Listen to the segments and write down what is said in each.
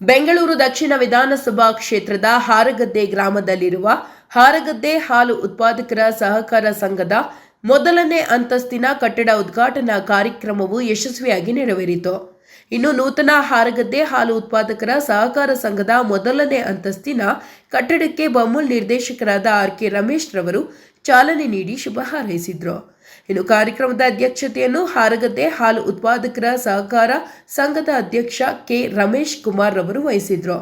ಬೆಂಗಳೂರು ದಕ್ಷಿಣ ವಿಧಾನಸಭಾ ಕ್ಷೇತ್ರದ ಹಾರಗದ್ದೆ ಗ್ರಾಮದಲ್ಲಿರುವ ಹಾರಗದ್ದೆ ಹಾಲು ಉತ್ಪಾದಕರ ಸಹಕಾರ ಸಂಘದ ಮೊದಲನೇ ಅಂತಸ್ತಿನ ಕಟ್ಟಡ ಉದ್ಘಾಟನಾ ಕಾರ್ಯಕ್ರಮವು ಯಶಸ್ವಿಯಾಗಿ ನೆರವೇರಿತು. ಇನ್ನು ನೂತನ ಹಾರಗದ್ದೆ ಹಾಲು ಉತ್ಪಾದಕರ ಸಹಕಾರ ಸಂಘದ ಮೊದಲನೇ ಅಂತಸ್ತಿನ ಕಟ್ಟಡಕ್ಕೆ ಬಮೂಲ್ ನಿರ್ದೇಶಕರಾದ ಆರ್.ಕೆ. ರಮೇಶ್ ರವರು ಚಾಲನೆ ನೀಡಿ ಶುಭ ಹಾರೈಸಿದರು. ಇನ್ನು ಕಾರ್ಯಕ್ರಮದ ಅಧ್ಯಕ್ಷತೆಯನ್ನು ಹಾರಗದ್ದೆ ಹಾಲು ಉತ್ಪಾದಕರ ಸಹಕಾರ ಸಂಘದ ಅಧ್ಯಕ್ಷ ಕೆ. ರಮೇಶ್ ಕುಮಾರ್ ರವರು ವಹಿಸಿದ್ರು.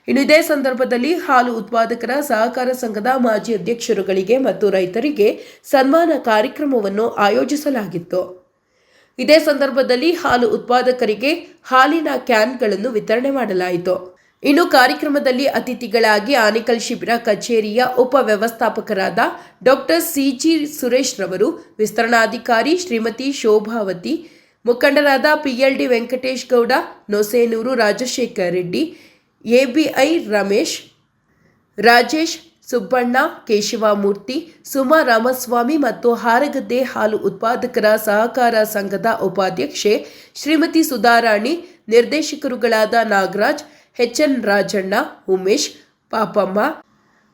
ಇನ್ನು ಇದೇ ಸಂದರ್ಭದಲ್ಲಿ ಹಾಲು ಉತ್ಪಾದಕರ ಸಹಕಾರ ಸಂಘದ ಮಾಜಿ ಅಧ್ಯಕ್ಷರುಗಳಿಗೆ ಮತ್ತು ರೈತರಿಗೆ ಸನ್ಮಾನ ಕಾರ್ಯಕ್ರಮವನ್ನು ಆಯೋಜಿಸಲಾಗಿತ್ತು. ಇದೇ ಸಂದರ್ಭದಲ್ಲಿ ಹಾಲು ಉತ್ಪಾದಕರಿಗೆ ಹಾಲಿನ ಕ್ಯಾನ್ಗಳನ್ನು ವಿತರಣೆ ಮಾಡಲಾಯಿತು. ಇನ್ನು ಕಾರ್ಯಕ್ರಮದಲ್ಲಿ ಅತಿಥಿಗಳಾಗಿ ಆನೇಕಲ್ ಶಿಬಿರ ಕಚೇರಿಯ ಉಪ ವ್ಯವಸ್ಥಾಪಕರಾದ ಡಾಕ್ಟರ್ ಸಿ.ಜಿ. ಸುರೇಶ್ ರವರು, ವಿಸ್ತರಣಾಧಿಕಾರಿ ಶ್ರೀಮತಿ ಶೋಭಾವತಿ, ಮುಖಂಡರಾದ ಪಿ.ಎಲ್.ಡಿ. ವೆಂಕಟೇಶ್ ಗೌಡ, ನೊಸೇನೂರು ರಾಜಶೇಖರ್ ರೆಡ್ಡಿ, ಎ.ಬಿ.ಐ. ರಮೇಶ್, ರಾಜೇಶ್, ಸುಬ್ಬಣ್ಣ, ಕೇಶವಮೂರ್ತಿ, ಸುಮಾ ರಾಮಸ್ವಾಮಿ ಮತ್ತು ಹಾರಗದ್ದೆ ಹಾಲು ಉತ್ಪಾದಕರ ಸಹಕಾರ ಸಂಘದ ಉಪಾಧ್ಯಕ್ಷೆ ಶ್ರೀಮತಿ ಸುಧಾರಾಣಿ, ನಿರ್ದೇಶಕರುಗಳಾದ ನಾಗರಾಜ್, ಎಚ್.ಎನ್. ರಾಜಣ್ಣ, ಉಮೇಶ್, ಪಾಪಮ್ಮ,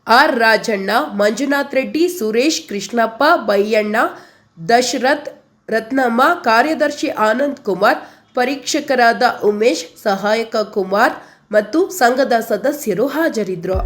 ಆರ್. ರಾಜಣ್ಣ, ಮಂಜುನಾಥ್ ರೆಡ್ಡಿ, ಸುರೇಶ್, ಕೃಷ್ಣಪ್ಪ, ಬೈಯಣ್ಣ, ದಶರಥ್, ರತ್ನಮ್ಮ, ಕಾರ್ಯದರ್ಶಿ ಆನಂದ್ ಕುಮಾರ್, ಪರೀಕ್ಷಕರಾದ ಉಮೇಶ್, ಸಹಾಯಕ ಕುಮಾರ್ ಮತ್ತು ಸಂಘದ ಸದಸ್ಯರು ಹಾಜರಿದ್ದರು.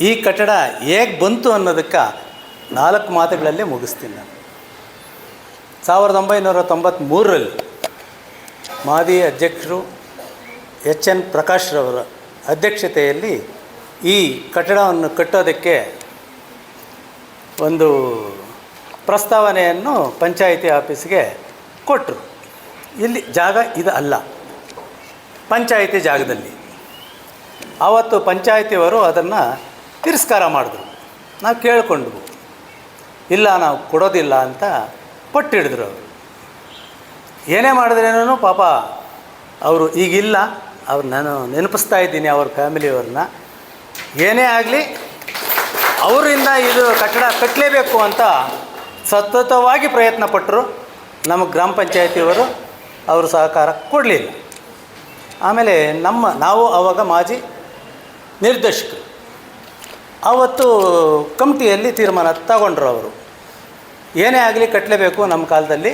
ಈ ಕಟ್ಟಡ ಹೇಗೆ ಬಂತು ಅನ್ನೋದಕ್ಕೆ 4 ಮಾತುಗಳಲ್ಲೇ ಮುಗಿಸ್ತೀನಿ ನಾನು. 1993ರಲ್ಲಿ ಮಾಜಿ ಅಧ್ಯಕ್ಷರು ಎಚ್.ಎನ್. ಪ್ರಕಾಶ್ ರವರ ಅಧ್ಯಕ್ಷತೆಯಲ್ಲಿ ಈ ಕಟ್ಟಡವನ್ನು ಕಟ್ಟೋದಕ್ಕೆ ಒಂದು ಪ್ರಸ್ತಾವನೆಯನ್ನು ಪಂಚಾಯಿತಿ ಆಫೀಸ್ಗೆ ಕೊಟ್ಟರು. ಇಲ್ಲಿ ಜಾಗ ಇದು ಅಲ್ಲ, ಪಂಚಾಯಿತಿ ಜಾಗದಲ್ಲಿ. ಆವತ್ತು ಪಂಚಾಯಿತಿಯವರು ಅದನ್ನು ತಿರಸ್ಕಾರ ಮಾಡಿದ್ರು. ನಾವು ಕೇಳಿಕೊಂಡ್ವು. ಇಲ್ಲ ನಾವು ಕೊಡೋದಿಲ್ಲ ಅಂತ ಪಟ್ಟಿಡಿದ್ರು ಅವರು. ಏನೇ ಮಾಡಿದ್ರೇನೂ ಪಾಪ ಅವರು ಈಗಿಲ್ಲ. ಅವ್ರು ನಾನು ನೆನಪಿಸ್ತಾ ಇದ್ದೀನಿ ಅವ್ರ ಫ್ಯಾಮಿಲಿಯವ್ರನ್ನ. ಏನೇ ಆಗಲಿ ಅವರಿಂದ ಇದು ಕಟ್ಟಡ ಕಟ್ಟಲೇಬೇಕು ಅಂತ ಸತತವಾಗಿ ಪ್ರಯತ್ನ ಪಟ್ಟರು. ನಮಗೆ ಗ್ರಾಮ ಪಂಚಾಯತಿಯವರು ಅವರು ಸಹಕಾರ ಕೊಡಲಿಲ್ಲ. ಆಮೇಲೆ ನಾವು ಆವಾಗ ಮಾಜಿ ನಿರ್ದೇಶಕರು ಆವತ್ತು ಕಮಿಟಿಯಲ್ಲಿ ತೀರ್ಮಾನ ತಗೊಂಡ್ರು. ಅವರು ಏನೇ ಆಗಲಿ ಕಟ್ಟಲೇಬೇಕು ನಮ್ಮ ಕಾಲದಲ್ಲಿ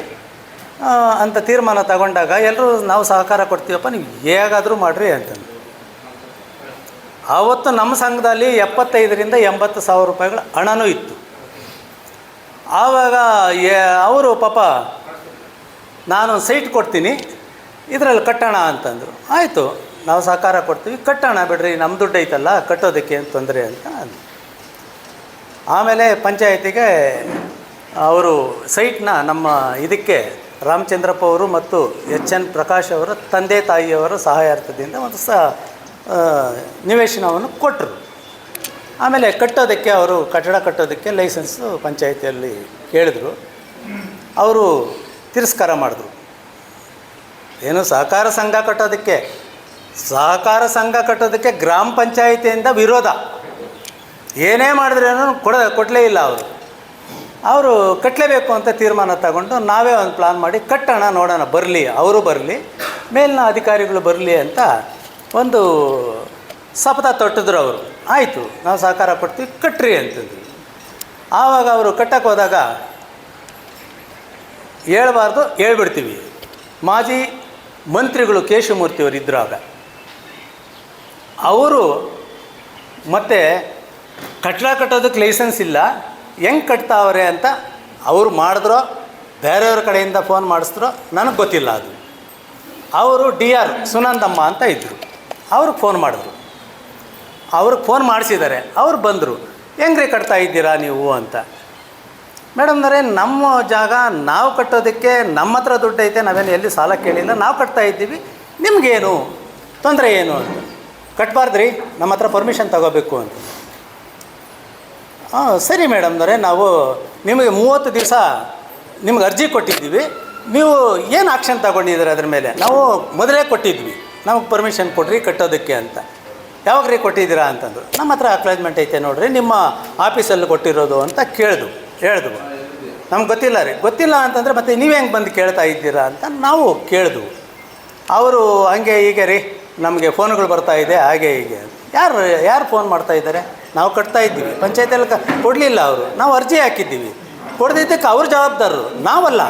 ಅಂತ ತೀರ್ಮಾನ ತಗೊಂಡಾಗ ಎಲ್ಲರೂ ನಾವು ಸಹಕಾರ ಕೊಡ್ತೀವಪ್ಪ, ನೀವು ಹೇಗಾದರೂ ಮಾಡಿರಿ ಅಂತಂದು. ಆವತ್ತು ನಮ್ಮ ಸಂಘದಲ್ಲಿ 75,000 to 80,000 ರೂಪಾಯಿಗಳ ಹಣನೂ ಇತ್ತು. ಆವಾಗ ಅವರು ಪಾಪ ನಾನು ಸೈಟ್ ಕೊಡ್ತೀನಿ, ಇದರಲ್ಲಿ ಕಟ್ಟೋಣ ಅಂತಂದರು. ಆಯಿತು, ನಾವು ಸಹಕಾರ ಕೊಡ್ತೀವಿ, ಕಟ್ಟೋಣ ಬಿಡ್ರಿ, ನಮ್ಮ ದುಡ್ಡು ಐತಲ್ಲ ಕಟ್ಟೋದಕ್ಕೆ ಏನು ತೊಂದರೆ ಅಂತ ಅಂದರು. ಆಮೇಲೆ ಪಂಚಾಯತಿಗೆ ಅವರು ಸೈಟ್ನ ನಮ್ಮ ಇದಕ್ಕೆ ರಾಮಚಂದ್ರಪ್ಪ ಅವರು ಮತ್ತು ಎನ್ ಪ್ರಕಾಶ್ ಅವರ ತಂದೆ ತಾಯಿಯವರ ಸಹಾಯಾರ್ಥದಿಂದ ಒಂದು ನಿವೇಶನವನ್ನು ಕೊಟ್ಟರು. ಆಮೇಲೆ ಕಟ್ಟೋದಕ್ಕೆ ಅವರು ಕಟ್ಟಡ ಕಟ್ಟೋದಕ್ಕೆ ಲೈಸೆನ್ಸು ಪಂಚಾಯತಿಯಲ್ಲಿ ಕೇಳಿದ್ರು. ಅವರು ತಿರಸ್ಕಾರ ಮಾಡಿದ್ರು. ಏನು ಸಹಕಾರ ಸಂಘ ಕಟ್ಟೋದಕ್ಕೆ ಗ್ರಾಮ ಪಂಚಾಯತಿಯಿಂದ ವಿರೋಧ. ಏನೇ ಮಾಡಿದ್ರೇನು ಕೊಡಲೇ ಇಲ್ಲ ಅವರು ಕಟ್ಟಲೇಬೇಕು ಅಂತ ತೀರ್ಮಾನ ತಗೊಂಡು ನಾವೇ ಒಂದು ಪ್ಲಾನ್ ಮಾಡಿ ಕಟ್ಟೋಣ, ನೋಡೋಣ, ಬರಲಿ, ಅವರು ಬರಲಿ, ಮೇಲಿನ ಅಧಿಕಾರಿಗಳು ಬರಲಿ ಅಂತ ಒಂದು ಶಪಥ ತೊಟ್ಟಿದ್ರು ಅವರು. ಆಯಿತು, ನಾವು ಸಹಕಾರ ಕೊಡ್ತೀವಿ, ಕಟ್ಟ್ರಿ ಅಂತಂದ್ರು. ಆವಾಗ ಅವರು ಕಟ್ಟಕ್ಕೆ ಹೋದಾಗ ಹೇಳ್ಬಾರ್ದು, ಹೇಳ್ಬಿಡ್ತೀವಿ. ಮಾಜಿ ಮಂತ್ರಿಗಳು ಕೇಶವಮೂರ್ತಿಯವರು ಇದ್ದರು ಆಗ. ಅವರು ಮತ್ತು ಕಟ್ಟಡ ಕಟ್ಟೋದಕ್ಕೆ ಲೈಸೆನ್ಸ್ ಇಲ್ಲ, ಹೆಂಗೆ ಕಟ್ತಾವ್ರೆ ಅಂತ ಅವರು ಮಾಡಿದ್ರೋ ಬೇರೆಯವ್ರ ಕಡೆಯಿಂದ ಫೋನ್ ಮಾಡಿಸಿದ್ರೋ ನನಗೆ ಗೊತ್ತಿಲ್ಲ. ಅದು ಅವರು DR ಸುನಂದಮ್ಮ ಅಂತ ಇದ್ದರು. ಅವ್ರಿಗೆ ಫೋನ್ ಮಾಡಿದ್ರು. ಅವ್ರಿಗೆ ಫೋನ್ ಮಾಡಿಸಿದ್ದಾರೆ. ಅವ್ರು ಬಂದರು, ಹೆಂಗ್ರಿ ಕಟ್ತಾ ಇದ್ದೀರಾ ನೀವು ಅಂತ. ಮೇಡಮ್ನವರೇ, ನಮ್ಮ ಜಾಗ ನಾವು ಕಟ್ಟೋದಕ್ಕೆ ನಮ್ಮ ಹತ್ರ ದುಡ್ಡು ಐತೆ, ನಾವೇನು ಎಲ್ಲಿ ಸಾಲ ಕೇಳಿಲ್ಲ, ನಾವು ಕಟ್ತಾ ಇದ್ದೀವಿ, ನಿಮಗೇನು ತೊಂದರೆ ಏನು ಅಂತ. ಕಟ್ಟಬಾರ್ದ್ರಿ, ನಮ್ಮ ಹತ್ರ ಪರ್ಮಿಷನ್ ತಗೋಬೇಕು ಅಂತ. ಸರಿ ಮೇಡಮ್ನವರೇ, ನಾವು ನಿಮಗೆ 30 ದಿವಸ ನಿಮ್ಗೆ ಅರ್ಜಿ ಕೊಟ್ಟಿದ್ದೀವಿ, ನೀವು ಏನು ಆಕ್ಷನ್ ತಗೊಂಡಿದ್ದೀರ ಅದ್ರ ಮೇಲೆ? ನಾವು ಮೊದಲೇ ಕೊಟ್ಟಿದ್ವಿ, ನಮಗೆ ಪರ್ಮಿಷನ್ ಕೊಡ್ರಿ ಕಟ್ಟೋದಕ್ಕೆ ಅಂತ. ಯಾವಾಗ ರೀ ಕೊಟ್ಟಿದ್ದೀರಾ ಅಂತಂದರು. ನಮ್ಮ ಹತ್ರ ಅಕ್ಲಾಜ್ಮೆಂಟ್ ಐತೆ ನೋಡಿರಿ, ನಿಮ್ಮ ಆಫೀಸಲ್ಲಿ ಕೊಟ್ಟಿರೋದು ಅಂತ ಹೇಳಿದ್ವು. ನಮ್ಗೆ ಗೊತ್ತಿಲ್ಲ ಅಂತಂದರೆ ಮತ್ತೆ ನೀವು ಹೆಂಗೆ ಬಂದು ಕೇಳ್ತಾ ಇದ್ದೀರಾ ಅಂತ ನಾವು ಕೇಳಿದ್ವು. ಅವರು ಹಂಗೆ ಹೀಗೆ ರೀ, ನಮಗೆ ಫೋನ್ಗಳು ಬರ್ತಾ ಇದೆ, ಹಾಗೆ ಹೀಗೆ. ಯಾರು ಫೋನ್ ಮಾಡ್ತಾ ಇದ್ದಾರೆ? ನಾವು ಕಟ್ತಾ ಇದ್ದೀವಿ, ಪಂಚಾಯತಿಯಲ್ಲಿ ಕೊಡಲಿಲ್ಲ ಅವರು, ನಾವು ಅರ್ಜಿ ಹಾಕಿದ್ದೀವಿ, ಕೊಡದಿದ್ದಕ್ಕೆ ಅವ್ರ ಜವಾಬ್ದಾರರು, ನಾವಲ್ಲ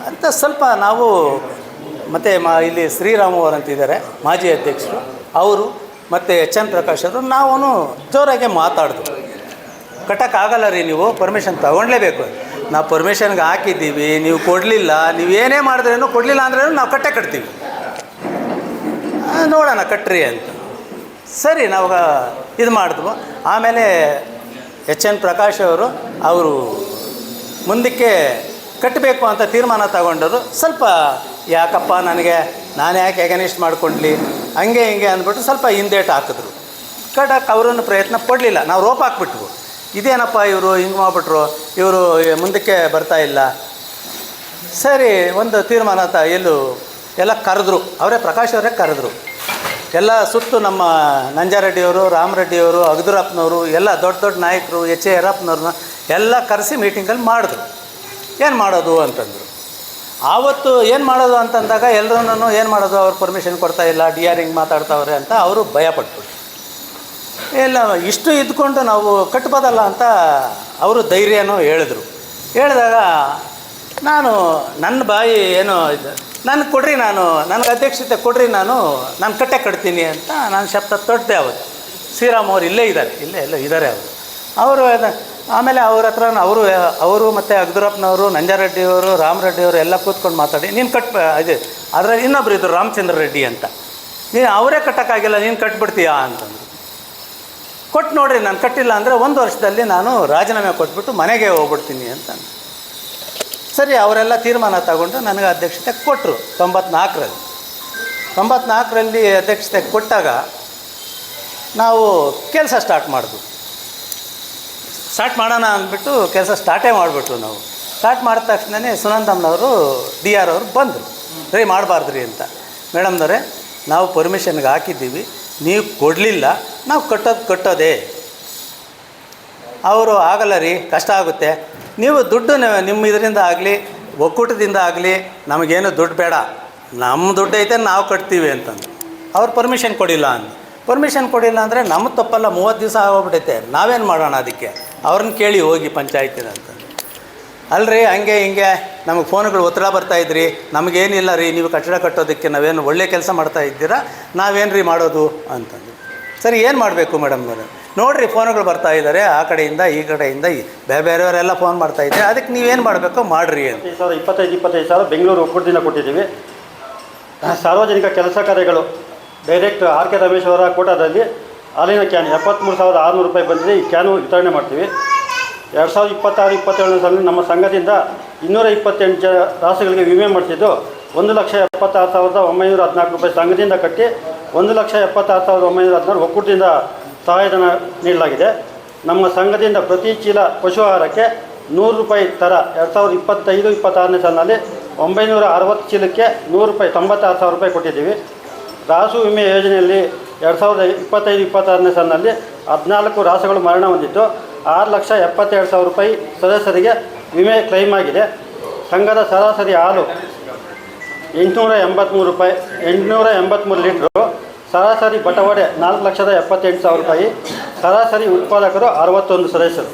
ಅಂತ ಸ್ವಲ್ಪ ನಾವು. ಮತ್ತು ಇಲ್ಲಿ ಶ್ರೀರಾಮ್ ಅವರು ಅಂತಿದ್ದಾರೆ ಮಾಜಿ ಅಧ್ಯಕ್ಷರು, ಅವರು ಮತ್ತು ಎನ್ ಪ್ರಕಾಶ್ ಅವರು, ನಾವು ಜೋರಾಗೆ ಮಾತಾಡಿದ್ರು. ಕಟ್ಟೋಕ್ಕಾಗಲ್ಲ ರೀ, ನೀವು ಪರ್ಮಿಷನ್ ತೊಗೊಳ್ಲೇಬೇಕು. ನಾವು ಪರ್ಮಿಷನ್ಗೆ ಹಾಕಿದ್ದೀವಿ, ನೀವು ಕೊಡಲಿಲ್ಲ, ನೀವು ಏನೇ ಮಾಡಿದ್ರೇನು ಕೊಡಲಿಲ್ಲ ಅಂದ್ರೇನು ನಾವು ಕಟ್ತೀವಿ, ನೋಡೋಣ ಕಟ್ಟ್ರಿ ಅಂತ. ಸರಿ, ನಾವು ಇದು ಮಾಡಿದ್ವು. ಆಮೇಲೆ ಎನ್ ಪ್ರಕಾಶ್ ಅವರು ಮುಂದಕ್ಕೆ ಕಟ್ಟಬೇಕು ಅಂತ ತೀರ್ಮಾನ ತಗೊಂಡರು. ಸ್ವಲ್ಪ ಯಾಕಪ್ಪ ನಾನು ಯಾಕೆ ಎಗನಿಸ್ಟ್ ಮಾಡ್ಕೊಂಡ್ಲಿ, ಹಂಗೆ ಹಿಂಗೆ ಅಂದ್ಬಿಟ್ಟು ಸ್ವಲ್ಪ ಹಿಂದೇಟು ಹಾಕಿದ್ರು. ಕಟ್ಟಕ್ಕೆ ಅವರನ್ನು ಪ್ರಯತ್ನ ಪಡಲಿಲ್ಲ. ನಾವು ರೋಪ್ ಹಾಕ್ಬಿಟ್ವು. ಇದೇನಪ್ಪ ಇವರು ಹಿಂಗೆ ಮಾಡಿಬಿಟ್ರು, ಇವರು ಮುಂದಕ್ಕೆ ಬರ್ತಾ ಇಲ್ಲ. ಸರಿ, ಒಂದು ತೀರ್ಮಾನ ಎಲ್ಲ ಕರೆದ್ರು, ಪ್ರಕಾಶ್ ಅವರೇ ಕರೆದ್ರು. ಎಲ್ಲ ಸುತ್ತು ನಮ್ಮ ನಂಜಾರೆಡ್ಡಿಯವರು, ರಾಮರೆಡ್ಡಿಯವರು, ಅಗದುರಪ್ಪನವರು, ಎಲ್ಲ ದೊಡ್ಡ ನಾಯಕರು, ಎಚ್.ಎ. ಯರಪ್ಪನವ್ರನ್ನ ಎಲ್ಲ ಕರೆಸಿ ಮೀಟಿಂಗಲ್ಲಿ ಮಾಡಿದ್ರು. ಏನು ಮಾಡೋದು ಅಂತಂದರು. ಆವತ್ತು ಏನು ಮಾಡೋದು ಅಂತಂದಾಗ ಎಲ್ಲರೂ ಏನು ಮಾಡೋದು, ಅವ್ರು ಪರ್ಮಿಷನ್ ಕೊಡ್ತಾ ಇಲ್ಲ, DR ಹಿಂಗೆ ಮಾತಾಡ್ತಾವ್ರೆ ಅಂತ ಅವರು ಭಯಪಟ್ಬಿಟ್ಟು, ಇಲ್ಲ ಇಷ್ಟು ಇದ್ಕೊಂಡು ನಾವು ಕಟ್ಬೋದಲ್ಲ ಅಂತ ಅವರು ಧೈರ್ಯನೂ ಹೇಳಿದ್ರು. ಹೇಳಿದಾಗ ನನ್ನ ಬಾಯಿ ಏನೋ ನನಗೆ ಕೊಡ್ರಿ, ನನಗೆ ಅಧ್ಯಕ್ಷತೆ ಕೊಡ್ರಿ, ನಾನು ಕಟ್ತೀನಿ ಅಂತ ನಾನು ಶಬ್ದ ತೊಟ್ಟೆ. ಅವತ್ತು ಶ್ರೀರಾಮ್ ಅವರು ಇಲ್ಲೇ ಇದ್ದಾರೆ ಅವರು. ಆಮೇಲೆ ಅವ್ರ ಹತ್ರ ಅವರು ಮತ್ತು ಅಗದುರಪ್ಪನವರು, ನಂಜಾರೆಡ್ಡಿಯವರು, ರಾಮರೆಡ್ಡಿಯವರು ಎಲ್ಲ ಕೂತ್ಕೊಂಡು ಮಾತಾಡಿ, ನೀನು ಅದರಲ್ಲಿ ಇನ್ನೊಬ್ರು ಇದ್ದರು ರಾಮಚಂದ್ರ ರೆಡ್ಡಿ ಅಂತ, ನೀನು ಅವರೇ ಕಟ್ಟೋಕ್ಕಾಗಿಲ್ಲ, ನೀನು ಕಟ್ಬಿಡ್ತೀಯಾ ಅಂತಂದರು. ಕೊಟ್ಟು ನೋಡ್ರಿ, ನಾನು ಕಟ್ಟಿಲ್ಲ ಅಂದರೆ 1 ವರ್ಷದಲ್ಲಿ ನಾನು ರಾಜೀನಾಮೆ ಕೊಟ್ಬಿಟ್ಟು ಮನೆಗೆ ಹೋಗ್ಬಿಡ್ತೀನಿ ಅಂತ. ಸರಿ, ಅವರೆಲ್ಲ ತೀರ್ಮಾನ ತಗೊಂಡು ನನಗೆ ಅಧ್ಯಕ್ಷತೆ ಕೊಟ್ಟರು. 94ರಲ್ಲಿ ಅಧ್ಯಕ್ಷತೆ ಕೊಟ್ಟಾಗ ನಾವು ಕೆಲಸ ಸ್ಟಾರ್ಟ್ ಮಾಡಿದ್ವು. ಸ್ಟಾರ್ಟ್ ಮಾಡೋಣ ಅಂದ್ಬಿಟ್ಟು ಕೆಲಸ ಸ್ಟಾರ್ಟೇ ಮಾಡಿಬಿಟ್ರು ನಾವು. ಸ್ಟಾರ್ಟ್ ಮಾಡಿದ ತಕ್ಷಣವೇ ಸುನಂದಮ್ಮನವರು ಡಿ ಆರ್ ಅವರು ಬಂದರು, ರೀ ಮಾಡಬಾರ್ದ್ರಿ ಅಂತ. ಮೇಡಮ್ನವರೇ, ನಾವು ಪರ್ಮಿಷನ್ಗೆ ಹಾಕಿದ್ದೀವಿ, ನೀವು ಕೊಡಲಿಲ್ಲ, ನಾವು ಕಟ್ಟೋದೇ. ಅವರು ಆಗಲ್ಲ ರೀ, ಕಷ್ಟ ಆಗುತ್ತೆ, ನೀವು ದುಡ್ಡು ನಿಮ್ಮ ಇದರಿಂದ ಆಗಲಿ ಒಕ್ಕೂಟದಿಂದ ಆಗಲಿ ನಮಗೇನು ದುಡ್ಡು ಬೇಡ, ನಮ್ಮ ದುಡ್ಡು ಐತೆ ನಾವು ಕಟ್ತೀವಿ ಅಂತಂದು. ಅವ್ರು ಪರ್ಮಿಷನ್ ಕೊಡಿಲ್ಲ ಅಂದು. ಪರ್ಮಿಷನ್ ಕೊಡಿಲ್ಲ ಅಂದರೆ ನಮ್ಮ ತಪ್ಪಲ್ಲ, 30 ದಿವಸ ಆಗೋಗ್ಬಿಟ್ಟೈತೆ, ನಾವೇನು ಮಾಡೋಣ ಅದಕ್ಕೆ? ಅವ್ರನ್ನ ಕೇಳಿ ಹೋಗಿ ಪಂಚಾಯತಿನ ಅಂತಂದು. ಅಲ್ರಿ ಹಂಗೆ ಹಿಂಗೆ ನಮಗೆ ಫೋನ್ಗಳು ಒತ್ತಡ ಬರ್ತಾಯಿದ್ರಿ, ನಮಗೇನಿಲ್ಲ ರೀ, ನೀವು ಕಟ್ಟಡ ಕಟ್ಟೋದಕ್ಕೆ ನಾವೇನು ಒಳ್ಳೆ ಕೆಲಸ ಮಾಡ್ತಾ ಇದ್ದೀರಾ, ನಾವೇನು ರೀ ಮಾಡೋದು ಅಂತಂದು. ಸರಿ, ಏನು ಮಾಡಬೇಕು ಮೇಡಮ್ನವರು? ನೋಡಿರಿ ಫೋನ್ಗಳು ಬರ್ತಾ ಇದ್ದಾರೆ ಆ ಕಡೆಯಿಂದ ಈ ಕಡೆಯಿಂದ, ಬೇರೆಯವರೆಲ್ಲ ಫೋನ್ ಮಾಡ್ತಾಯಿದ್ದಾರೆ, ಅದಕ್ಕೆ ನೀವೇನು ಮಾಡಬೇಕು ಮಾಡಿರಿ ಅಂತ. 25,000 ಬೆಂಗಳೂರು ಒಕ್ಕೂಟದಿಂದ ಕೊಟ್ಟಿದ್ದೀವಿ. ಸಾರ್ವಜನಿಕ ಕೆಲಸ ಕಾರ್ಯಗಳು ಡೈರೆಕ್ಟ್ ಆರ್ ಕೆ ರಮೇಶ್ ಅವರ ಕೋಟಾದಲ್ಲಿ ಹಾಲಿನ ಕ್ಯಾನ್ 73,600 ರೂಪಾಯಿ ಬಂದಿದೆ. ಈ ಕ್ಯಾನು ವಿತರಣೆ ಮಾಡ್ತೀವಿ. 2026-27 ಸಾಲಿನಲ್ಲಿ ನಮ್ಮ ಸಂಘದಿಂದ 228 ರಾಸುಗಳಿಗೆ ವಿಮೆ ಮಾಡಿಸಿದ್ದು 1,76,914 ರೂಪಾಯಿ ಸಂಘದಿಂದ ಕಟ್ಟಿ 1,76,914 ಒಕ್ಕೂಟದಿಂದ ಸಹಾಯಧನ ನೀಡಲಾಗಿದೆ. ನಮ್ಮ ಸಂಘದಿಂದ ಪ್ರತಿ ಚೀಲ ಪಶು ಆಹಾರಕ್ಕೆ 100 ರೂಪಾಯಿ ಥರ 2025-26ನೇ ಸಾಲಿನಲ್ಲಿ 960 ಚೀಲಕ್ಕೆ 100 ರೂಪಾಯಿ 96,000 ರೂಪಾಯಿ ಕೊಟ್ಟಿದ್ದೀವಿ. ರಾಸು ವಿಮೆ ಯೋಜನೆಯಲ್ಲಿ 2025-26ನೇ ಸಾಲಿನಲ್ಲಿ 14 ರಾಸುಗಳು ಮರಣ ಹೊಂದಿದ್ದು 6,72,000 ರೂಪಾಯಿ ಸದಸ್ಯರಿಗೆ ವಿಮೆ ಕ್ಲೈಮ್ ಆಗಿದೆ. ಸಂಘದ ಸರಾಸರಿ ಹಾಲು 883 ರೂಪಾಯಿ 883 ಲೀಟ್ರು. ಸರಾಸರಿ ಬಟವಾಡೆ 4,78,000 ರೂಪಾಯಿ. ಸರಾಸರಿ ಉತ್ಪಾದಕರು 61 ಸದಸ್ಯರು.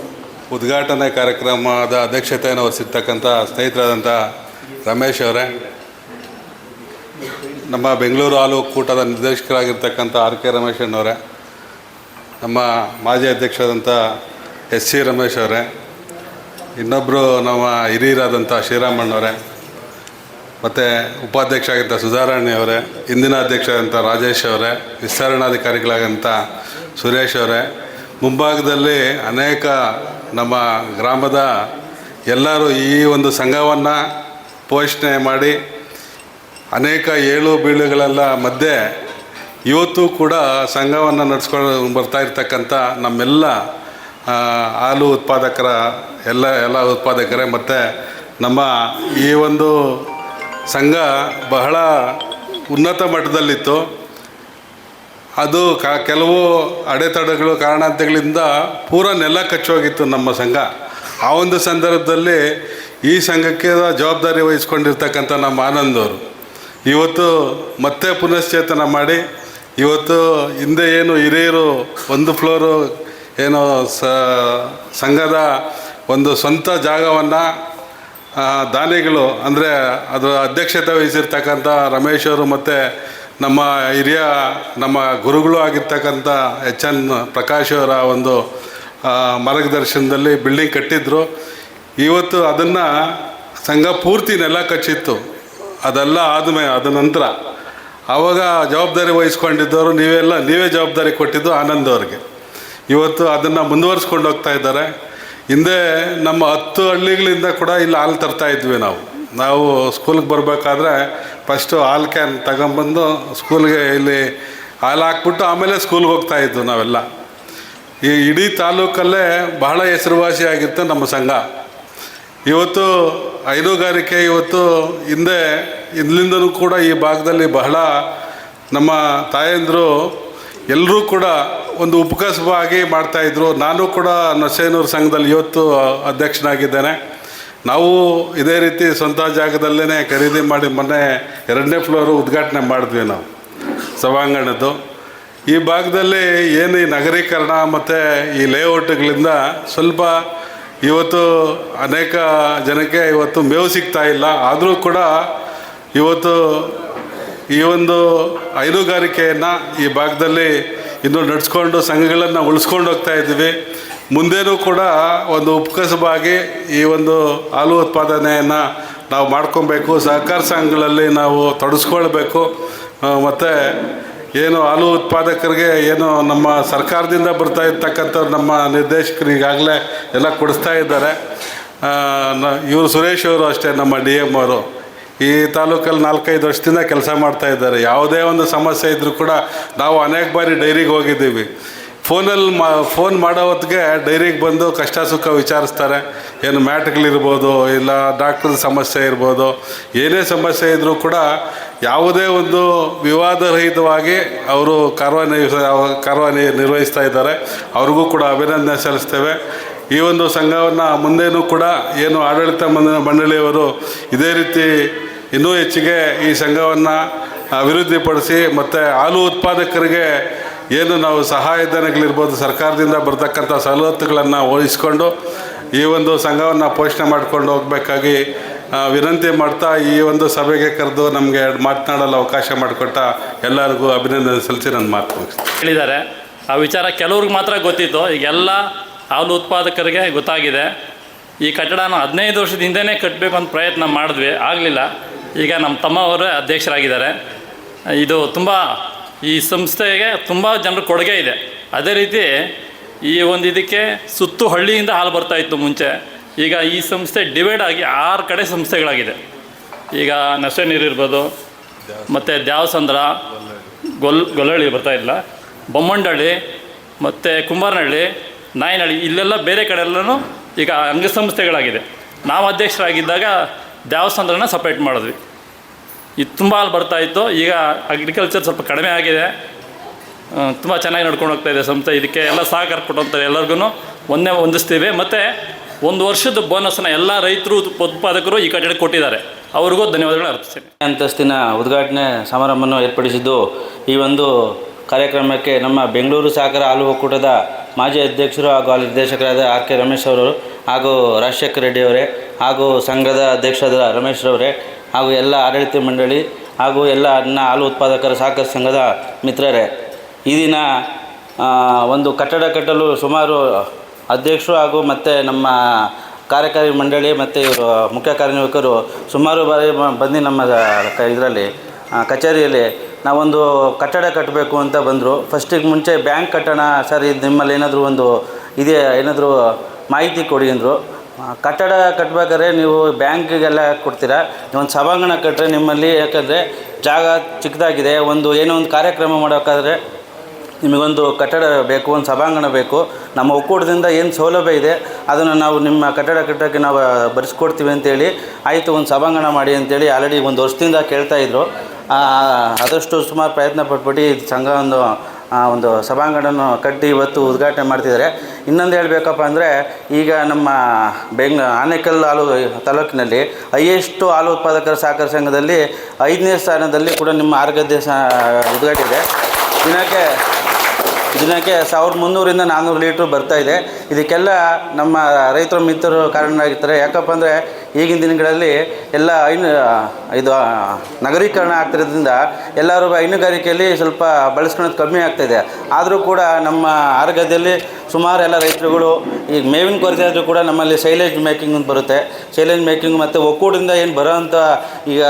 ಉದ್ಘಾಟನೆ ಕಾರ್ಯಕ್ರಮದ ಅಧ್ಯಕ್ಷತೆಯನ್ನು ವಹಿಸಿರ್ತಕ್ಕಂಥ ಸ್ನೇಹಿತರಾದಂಥ ರಮೇಶ್ ಅವರೇ, ನಮ್ಮ ಬೆಂಗಳೂರು ಹಾಲು ಒಕ್ಕೂಟದ ನಿರ್ದೇಶಕರಾಗಿರ್ತಕ್ಕಂಥ ಆರ್ ಕೆ ರಮೇಶ್ ಅವರೇ, ನಮ್ಮ ಮಾಜಿ ಅಧ್ಯಕ್ಷರಾದಂಥ ಎಸ್ ಸಿ ರಮೇಶ್ ಅವರೇ, ಇನ್ನೊಬ್ಬರು ನಮ್ಮ ಹಿರಿಯರಾದಂಥ ಶ್ರೀರಾಮಣ್ಣವರೇ, ಮತ್ತು ಉಪಾಧ್ಯಕ್ಷ ಆಗಿದ್ದ ಸುಧಾರಾಣಿ ಅವರೇ, ಇಂದಿನ ಅಧ್ಯಕ್ಷರಾದಂಥ ರಾಜೇಶ್ ಅವರೇ, ವಿಸ್ತರಣಾಧಿಕಾರಿಗಳಾದಂಥ ಸುರೇಶ್ ಅವರೇ, ಮುಂಭಾಗದಲ್ಲಿ ಅನೇಕ ನಮ್ಮ ಗ್ರಾಮದ ಎಲ್ಲರೂ ಈ ಒಂದು ಸಂಘವನ್ನು ಪೋಷಣೆ ಮಾಡಿ ಅನೇಕ ಏಳು ಬೀಳುಗಳೆಲ್ಲ ಮಧ್ಯೆ ಇವತ್ತು ಕೂಡ ಸಂಘವನ್ನು ನಡೆಸ್ಕೊಂಡು ಬರ್ತಾ ಇರ್ತಕ್ಕಂಥ ನಮ್ಮೆಲ್ಲ ಹಾಲು ಉತ್ಪಾದಕರ ಎಲ್ಲ ಉತ್ಪಾದಕರೇ, ಮತ್ತು ನಮ್ಮ ಈ ಒಂದು ಸಂಘ ಬಹಳ ಉನ್ನತ ಮಟ್ಟದಲ್ಲಿತ್ತು. ಅದು ಕೆಲವು ಅಡೆತಡೆಗಳು ಕಾರಣಾಂತರಗಳಿಂದ ಪೂರ ನೆಲ ಕಚ್ಚೋಗಿತ್ತು ನಮ್ಮ ಸಂಘ. ಆ ಒಂದು ಸಂದರ್ಭದಲ್ಲಿ ಈ ಸಂಘಕ್ಕೆ ಜವಾಬ್ದಾರಿ ವಹಿಸ್ಕೊಂಡಿರ್ತಕ್ಕಂಥ ನಮ್ಮ ಆನಂದವರು ಇವತ್ತು ಮತ್ತೆ ಪುನಶ್ಚೇತನ ಮಾಡಿ, ಇವತ್ತು ಹಿಂದೆ ಏನು ಹಿರಿಯರು ಒಂದು ಫ್ಲೋರು ಏನು ಸಂಘದ ಒಂದು ಸ್ವಂತ ಜಾಗವನ್ನು ದಾನಿಗಳು ಅಂದರೆ ಅದರ ಅಧ್ಯಕ್ಷತೆ ವಹಿಸಿರ್ತಕ್ಕಂಥ ರಮೇಶ್ ಅವರು ಮತ್ತು ನಮ್ಮ ಹಿರಿಯ ನಮ್ಮ ಗುರುಗಳು ಆಗಿರ್ತಕ್ಕಂಥ ಎಚ್ ಎನ್ ಪ್ರಕಾಶ್ ಅವರ ಒಂದು ಮಾರ್ಗದರ್ಶನದಲ್ಲಿ ಬಿಲ್ಡಿಂಗ್ ಕಟ್ಟಿದ್ರು. ಇವತ್ತು ಅದನ್ನು ಸಂಘ ಪೂರ್ತಿ ನೆಲ ಕಚ್ಚಿತ್ತು. ಅದೆಲ್ಲ ಅದ ನಂತರ ಆವಾಗ ಜವಾಬ್ದಾರಿ ವಹಿಸ್ಕೊಂಡಿದ್ದವರು ನೀವೇ ಜವಾಬ್ದಾರಿ ಕೊಟ್ಟಿದ್ದು ಆನಂದ್ ಅವ್ರಿಗೆ. ಇವತ್ತು ಅದನ್ನು ಮುಂದುವರಿಸ್ಕೊಂಡು ಹೋಗ್ತಾ ಇದ್ದಾರೆ. ಹಿಂದೆ ನಮ್ಮ 10 ಹಳ್ಳಿಗಳಿಂದ ಕೂಡ ಇಲ್ಲಿ ಹಾಲು ತರ್ತಾಯಿದ್ವಿ ನಾವು ಸ್ಕೂಲ್ಗೆ ಬರಬೇಕಾದ್ರೆ ಫಸ್ಟು ಹಾಲು ಕ್ಯಾನ್ ತಗೊಂಬಂದು ಸ್ಕೂಲ್ಗೆ ಇಲ್ಲಿ ಹಾಲು ಹಾಕ್ಬಿಟ್ಟು ಆಮೇಲೆ ಸ್ಕೂಲ್ಗೆ ಹೋಗ್ತಾಯಿದ್ವು ನಾವೆಲ್ಲ. ಈ ಇಡೀ ತಾಲೂಕಲ್ಲೇ ಬಹಳ ಹೆಸರುವಾಸಿಯಾಗಿತ್ತು ನಮ್ಮ ಸಂಘ. ಇವತ್ತು ಹೈನುಗಾರಿಕೆ ಇವತ್ತು ಇಲ್ಲಿಂದಲೂ ಕೂಡ ಈ ಭಾಗದಲ್ಲಿ ಬಹಳ ನಮ್ಮ ತಾಯಂದಿರು ಎಲ್ಲರೂ ಕೂಡ ಒಂದು ಉಪಕಸಬಾಗಿ ಮಾಡ್ತಾಯಿದ್ರು. ನಾನು ಕೂಡ ನರಸೇನೂರು ಸಂಘದಲ್ಲಿ ಇವತ್ತು ಅಧ್ಯಕ್ಷನಾಗಿದ್ದೇನೆ. ನಾವು ಇದೇ ರೀತಿ ಸ್ವಂತ ಜಾಗದಲ್ಲೇ ಖರೀದಿ ಮಾಡಿ ಮೊನ್ನೆ 2ನೇ ಫ್ಲೋರು ಉದ್ಘಾಟನೆ ಮಾಡಿದ್ವಿ ನಾವು ಸಭಾಂಗಣದ್ದು. ಈ ಭಾಗದಲ್ಲಿ ಏನು ಈ ನಗರೀಕರಣ ಮತ್ತು ಈ ಲೇಔಟ್ಗಳಿಂದ ಸ್ವಲ್ಪ ಇವತ್ತು ಅನೇಕ ಜನಕ್ಕೆ ಇವತ್ತು ಮೇವು ಸಿಗ್ತಾ ಇಲ್ಲ. ಆದರೂ ಕೂಡ ಇವತ್ತು ಈ ಒಂದು ಹೈನುಗಾರಿಕೆಯನ್ನು ಈ ಭಾಗದಲ್ಲಿ ಇನ್ನೂ ನಡೆಸ್ಕೊಂಡು ಸಂಘಗಳನ್ನು ಉಳಿಸ್ಕೊಂಡು ಹೋಗ್ತಾ ಇದ್ದೀವಿ. ಮುಂದೇನೂ ಕೂಡ ಒಂದು ಉಪಕಸಬಾಗಿ ಈ ಒಂದು ಹಾಲು ಉತ್ಪಾದನೆಯನ್ನು ನಾವು ಮಾಡ್ಕೊಬೇಕು. ಸಹಕಾರ ಸಂಘಗಳಲ್ಲಿ ನಾವು ತೊಡಗಿಸ್ಕೊಳ್ಬೇಕು. ಮತ್ತು ಏನು ಹಾಲು ಉತ್ಪಾದಕರಿಗೆ ಏನು ನಮ್ಮ ಸರ್ಕಾರದಿಂದ ಬರ್ತಾ ಇರ್ತಕ್ಕಂಥವ್ರು ನಮ್ಮ ನಿರ್ದೇಶಕರು ಈಗಾಗಲೇ ಎಲ್ಲ ಕೊಡಿಸ್ತಾ ಇದ್ದಾರೆ. ಇವರು ಸುರೇಶ್ ಅವರು ಅಷ್ಟೇ, ನಮ್ಮ ಡಿ ಎಮ್ ಅವರು ಈ ತಾಲೂಕಲ್ಲಿ 4-5 ವರ್ಷದಿಂದ ಕೆಲಸ ಮಾಡ್ತಾ ಇದ್ದಾರೆ. ಯಾವುದೇ ಒಂದು ಸಮಸ್ಯೆ ಇದ್ದರೂ ಕೂಡ ನಾವು ಅನೇಕ ಬಾರಿ ಡೈರಿಗೆ ಹೋಗಿದ್ದೀವಿ. ಫೋನ್ ಮಾಡೋ ಹೊತ್ತಿಗೆ ಡೈರಿಗೆ ಬಂದು ಕಷ್ಟ ಸುಖ ವಿಚಾರಿಸ್ತಾರೆ. ಏನು ಮ್ಯಾಟ್ಗಳಿರ್ಬೋದು, ಇಲ್ಲ ಡಾಕ್ಟ್ರದ ಸಮಸ್ಯೆ ಇರ್ಬೋದು, ಏನೇ ಸಮಸ್ಯೆ ಇದ್ದರೂ ಕೂಡ ಯಾವುದೇ ಒಂದು ವಿವಾದರಹಿತವಾಗಿ ಅವರು ಕಾರ್ಯನಿರ್ವಹಿಸ್ತಾ ಇದ್ದಾರೆ. ಅವ್ರಿಗೂ ಕೂಡ ಅಭಿನಂದನೆ ಸಲ್ಲಿಸ್ತೇವೆ. ಈ ಒಂದು ಸಂಘವನ್ನು ಮುಂದೇನೂ ಕೂಡ ಏನು ಆಡಳಿತ ಮಂಡಳಿಯವರು ಇದೇ ರೀತಿ ಇನ್ನೂ ಹೆಚ್ಚಿಗೆ ಈ ಸಂಘವನ್ನು ಅಭಿವೃದ್ಧಿಪಡಿಸಿ ಮತ್ತು ಹಾಲು ಉತ್ಪಾದಕರಿಗೆ ಏನು ನಾವು ಸಹಾಯಧನಗಳಿರ್ಬೋದು, ಸರ್ಕಾರದಿಂದ ಬರ್ತಕ್ಕಂಥ ಸವಲತ್ತುಗಳನ್ನು ವಹಿಸ್ಕೊಂಡು ಈ ಒಂದು ಸಂಘವನ್ನು ಪೋಷಣೆ ಮಾಡಿಕೊಂಡು ಹೋಗಬೇಕಾಗಿ ವಿನಂತಿ ಮಾಡ್ತಾ ಈ ಒಂದು ಸಭೆಗೆ ಕರೆದು ನಮಗೆ ಮಾತನಾಡಲು ಅವಕಾಶ ಮಾಡಿಕೊಟ್ಟ ಎಲ್ಲರಿಗೂ ಅಭಿನಂದನೆ ಸಲ್ಲಿಸಿ ನನ್ನ ಮಾತು ಹೇಳಿದ್ದಾರೆ. ಆ ವಿಚಾರ ಕೆಲವ್ರಿಗೆ ಮಾತ್ರ ಗೊತ್ತಿತ್ತು, ಈಗೆಲ್ಲ ಹಾಲು ಉತ್ಪಾದಕರಿಗೆ ಗೊತ್ತಾಗಿದೆ. ಈ ಕಟ್ಟಡನ 15 ವರ್ಷದ ಹಿಂದೆಯೇ ಕಟ್ಟಬೇಕು ಅಂತ ಪ್ರಯತ್ನ ಮಾಡಿದ್ವಿ, ಆಗಲಿಲ್ಲ. ಈಗ ನಮ್ಮ ತಮ್ಮವರೇ ಅಧ್ಯಕ್ಷರಾಗಿದ್ದಾರೆ. ಇದು ತುಂಬ ಈ ಸಂಸ್ಥೆಗೆ ತುಂಬ ಜನರ ಕೊಡುಗೆ ಇದೆ. ಅದೇ ರೀತಿ ಈ ಒಂದು ಇದಕ್ಕೆ ಸುತ್ತು ಹಳ್ಳಿಯಿಂದ ಹಾಲು ಬರ್ತಾಯಿತ್ತು ಮುಂಚೆ. ಈಗ ಈ ಸಂಸ್ಥೆ ಡಿವೈಡ್ ಆಗಿ 6 ಕಡೆ ಸಂಸ್ಥೆಗಳಾಗಿದೆ. ಈಗ ನಷ್ಟೆ ನೀರು ಇರ್ಬೋದು, ಮತ್ತು ದ್ಯಾವಸಂದ್ರ, ಗೊಲ್ಲಹಳ್ಳಿ ಬರ್ತಾಯಿಲ್ಲ, ಬೊಮ್ಮಂಡಳ್ಳಿ, ಮತ್ತು ಕುಂಬಾರನಹಳ್ಳಿ, ನಾಯನಹಳ್ಳಿ, ಇಲ್ಲೆಲ್ಲ ಬೇರೆ ಕಡೆಯಲ್ಲೂ ಈಗ ಅಂಗಸಂಸ್ಥೆಗಳಾಗಿದೆ. ನಾವು ಅಧ್ಯಕ್ಷರಾಗಿದ್ದಾಗ ದ್ಯಾವಸಂದ್ರನ ಸಪ್ರೇಟ್ ಮಾಡಿದ್ವಿ. ಇದು ತುಂಬ ಹಾಲು ಬರ್ತಾಯಿತ್ತು. ಈಗ ಅಗ್ರಿಕಲ್ಚರ್ ಸ್ವಲ್ಪ ಕಡಿಮೆ ಆಗಿದೆ. ತುಂಬ ಚೆನ್ನಾಗಿ ನಡ್ಕೊಂಡು ಹೋಗ್ತಾಯಿದೆ ಸಂಸ್ಥೆ. ಇದಕ್ಕೆ ಎಲ್ಲ ಸಹಕಾರ ಕೊಟ್ಟಂತಾರೆ. ಎಲ್ಲರಿಗೂ ಹೊಂದಿಸ್ತೀವಿ. ಮತ್ತು 1 ವರ್ಷದ ಬೋನಸ್ನ ಎಲ್ಲ ರೈತರು ಉತ್ಪಾದಕರು ಈ ಕಟ್ಟಡ ಕೊಟ್ಟಿದ್ದಾರೆ. ಅವ್ರಿಗೂ ಧನ್ಯವಾದಗಳು ಅರ್ಪಿಸ್ತೀನಿ. ಅಂತಸ್ತಿನ ಉದ್ಘಾಟನೆ ಸಮಾರಂಭವನ್ನು ಏರ್ಪಡಿಸಿದ್ದು ಈ ಒಂದು ಕಾರ್ಯಕ್ರಮಕ್ಕೆ ನಮ್ಮ ಬೆಂಗಳೂರು ಸಹಕಾರ ಹಾಲು ಒಕ್ಕೂಟದ ಮಾಜಿ ಅಧ್ಯಕ್ಷರು ಹಾಗೂ ಹಾಲು ನಿರ್ದೇಶಕರಾದ ಆರ್ ಕೆ ರಮೇಶ್ ಅವರು, ಹಾಗೂ ರಾಜಶೇಖರ ರೆಡ್ಡಿ ಅವರೇ, ಹಾಗೂ ಸಂಘದ ಅಧ್ಯಕ್ಷರಾದ ರಮೇಶ್ ರವರೇ, ಹಾಗೂ ಎಲ್ಲ ಆಡಳಿತ ಮಂಡಳಿ, ಹಾಗೂ ಎಲ್ಲ ಹಾಲು ಉತ್ಪಾದಕರ ಸಹಕಾರ ಸಂಘದ ಮಿತ್ರರೇ, ಈ ದಿನ ಒಂದು ಕಟ್ಟಡ ಕಟ್ಟಲು ಸುಮಾರು ಅಧ್ಯಕ್ಷರು ಹಾಗೂ ಮತ್ತು ನಮ್ಮ ಕಾರ್ಯಕಾರಿ ಮಂಡಳಿ ಮತ್ತು ಇವರು ಮುಖ್ಯ ಕಾರ್ಯನಿರ್ವಾಹಕರು ಸುಮಾರು ಬಾರಿ ಬಂದು ನಮ್ಮ ಇದರಲ್ಲಿ ಕಚೇರಿಯಲ್ಲಿ ನಾವೊಂದು ಕಟ್ಟಡ ಕಟ್ಟಬೇಕು ಅಂತ ಬಂದರು. ಫಸ್ಟಿಗೆ ಮುಂಚೆ ಬ್ಯಾಂಕ್ ಕಟ್ಟೋಣ ಸರ್, ಇದು ನಿಮ್ಮಲ್ಲಿ ಏನಾದರೂ ಒಂದು ಇದೆ, ಏನಾದರೂ ಮಾಹಿತಿ ಕೊಡಿ ಅಂದರು. ಕಟ್ಟಡ ಕಟ್ಟಬೇಕಾದ್ರೆ ನೀವು ಬ್ಯಾಂಕಿಗೆಲ್ಲ ಕೊಡ್ತೀರಾ, ಒಂದು ಸಭಾಂಗಣ ಕಟ್ಟರೆ ನಿಮ್ಮಲ್ಲಿ, ಯಾಕಂದರೆ ಜಾಗ ಚಿಕ್ಕದಾಗಿದೆ, ಏನೋ ಒಂದು ಕಾರ್ಯಕ್ರಮ ಮಾಡೋಕ್ಕಾದ್ರೆ ನಿಮಗೊಂದು ಕಟ್ಟಡ ಬೇಕು, ಒಂದು ಸಭಾಂಗಣ ಬೇಕು. ನಮ್ಮ ಒಕ್ಕೂಟದಿಂದ ಏನು ಸೌಲಭ್ಯ ಇದೆ ಅದನ್ನು ನಾವು ನಿಮ್ಮ ಕಟ್ಟಡ ಕಟ್ಟೋಕ್ಕೆ ನಾವು ಬರೆಸ್ಕೊಡ್ತೀವಿ ಅಂತೇಳಿ, ಆಯಿತು ಒಂದು ಸಭಾಂಗಣ ಮಾಡಿ ಅಂತೇಳಿ ಆಲ್ರೆಡಿ 1 ವರ್ಷದಿಂದ ಕೇಳ್ತಾಯಿದ್ರು. ಆದಷ್ಟು ಸುಮಾರು ಪ್ರಯತ್ನ ಪಟ್ಬಿಟ್ಟು ಈ ಸಂಘ ಒಂದು ಸಭಾಂಗಣವನ್ನು ಕಟ್ಟಿ ಇವತ್ತು ಉದ್ಘಾಟನೆ ಮಾಡ್ತಿದ್ದಾರೆ. ಇನ್ನೊಂದು ಹೇಳಬೇಕಪ್ಪ ಅಂದರೆ, ಈಗ ನಮ್ಮ ಆನೇಕಲ್ ಹಾಲು ತಾಲೂಕಿನಲ್ಲಿ ಹೈಯೆಸ್ಟು ಹಾಲು ಉತ್ಪಾದಕರ ಸಹಕಾರ ಸಂಘದಲ್ಲಿ 5ನೇ ಸ್ಥಾನದಲ್ಲಿ ಕೂಡ ನಿಮ್ಮ ಆರ್ಗದ್ದೆ ಉದ್ಘಾಟಿದೆ. ದಿನಕ್ಕೆ 1300ರಿಂದ 400 ಲೀಟ್ರ್ ಬರ್ತಾಯಿದೆ. ಇದಕ್ಕೆಲ್ಲ ನಮ್ಮ ರೈತರ ಮಿತ್ರರು ಕಾರಣರಾಗಿರ್ತಾರೆ. ಯಾಕಪ್ಪ ಅಂದರೆ ಈಗಿನ ದಿನಗಳಲ್ಲಿ ಎಲ್ಲ ಇದು ನಗರೀಕರಣ ಆಗ್ತಿರೋದ್ರಿಂದ ಎಲ್ಲರೂ ಹೈನುಗಾರಿಕೆಯಲ್ಲಿ ಸ್ವಲ್ಪ ಬಳಸ್ಕೊಳ್ಳೋದು ಕಮ್ಮಿ ಆಗ್ತಾಯಿದೆ. ಆದರೂ ಕೂಡ ನಮ್ಮ ಆರ್ಗದ್ದಲ್ಲಿ ಸುಮಾರು ಎಲ್ಲ ರೈತರುಗಳು ಈಗ ಮೇವಿನ ಕೊರತೆ ಆದರೂ ಕೂಡ ನಮ್ಮಲ್ಲಿ ಸೈಲೇಜ್ ಮೇಕಿಂಗ್ ಅಂತ ಬರುತ್ತೆ. ಸೈಲೇಜ್ ಮೇಕಿಂಗ್ ಮತ್ತು ಒಕ್ಕೂಟದಿಂದ ಏನು ಬರೋವಂಥ ಈಗ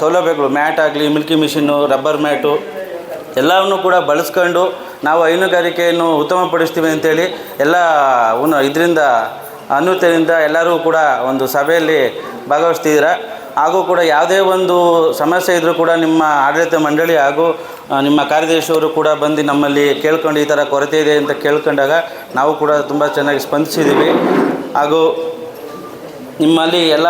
ಸೌಲಭ್ಯಗಳು, ಮ್ಯಾಟ್ ಆಗಲಿ, ಮಿಲ್ಕಿ ಮಿಷಿನ್ನು, ರಬ್ಬರ್ ಮ್ಯಾಟು ಎಲ್ಲವನ್ನು ಕೂಡ ಬಳಸ್ಕೊಂಡು ನಾವು ಹೈನುಗಾರಿಕೆಯನ್ನು ಉತ್ತಮಪಡಿಸ್ತೀವಿ ಅಂತೇಳಿ ಎಲ್ಲ ಇದರಿಂದ ಅನ್ವಯತೆಯಿಂದ ಎಲ್ಲರೂ ಕೂಡ ಒಂದು ಸಭೆಯಲ್ಲಿ ಭಾಗವಹಿಸ್ತಿದ್ದೀರ. ಹಾಗೂ ಕೂಡ ಯಾವುದೇ ಒಂದು ಸಮಸ್ಯೆ ಇದ್ದರೂ ಕೂಡ ನಿಮ್ಮ ಆಡಳಿತ ಮಂಡಳಿ ಹಾಗೂ ನಿಮ್ಮ ಕಾರ್ಯದರ್ಶಿಯವರು ಕೂಡ ಬಂದು ನಮ್ಮಲ್ಲಿ ಕೇಳ್ಕೊಂಡು ಈ ಥರ ಕೊರತೆ ಇದೆ ಅಂತ ಕೇಳ್ಕೊಂಡಾಗ ನಾವು ಕೂಡ ತುಂಬ ಚೆನ್ನಾಗಿ ಸ್ಪಂದಿಸಿದ್ದೀವಿ. ಹಾಗೂ ನಿಮ್ಮಲ್ಲಿ ಎಲ್ಲ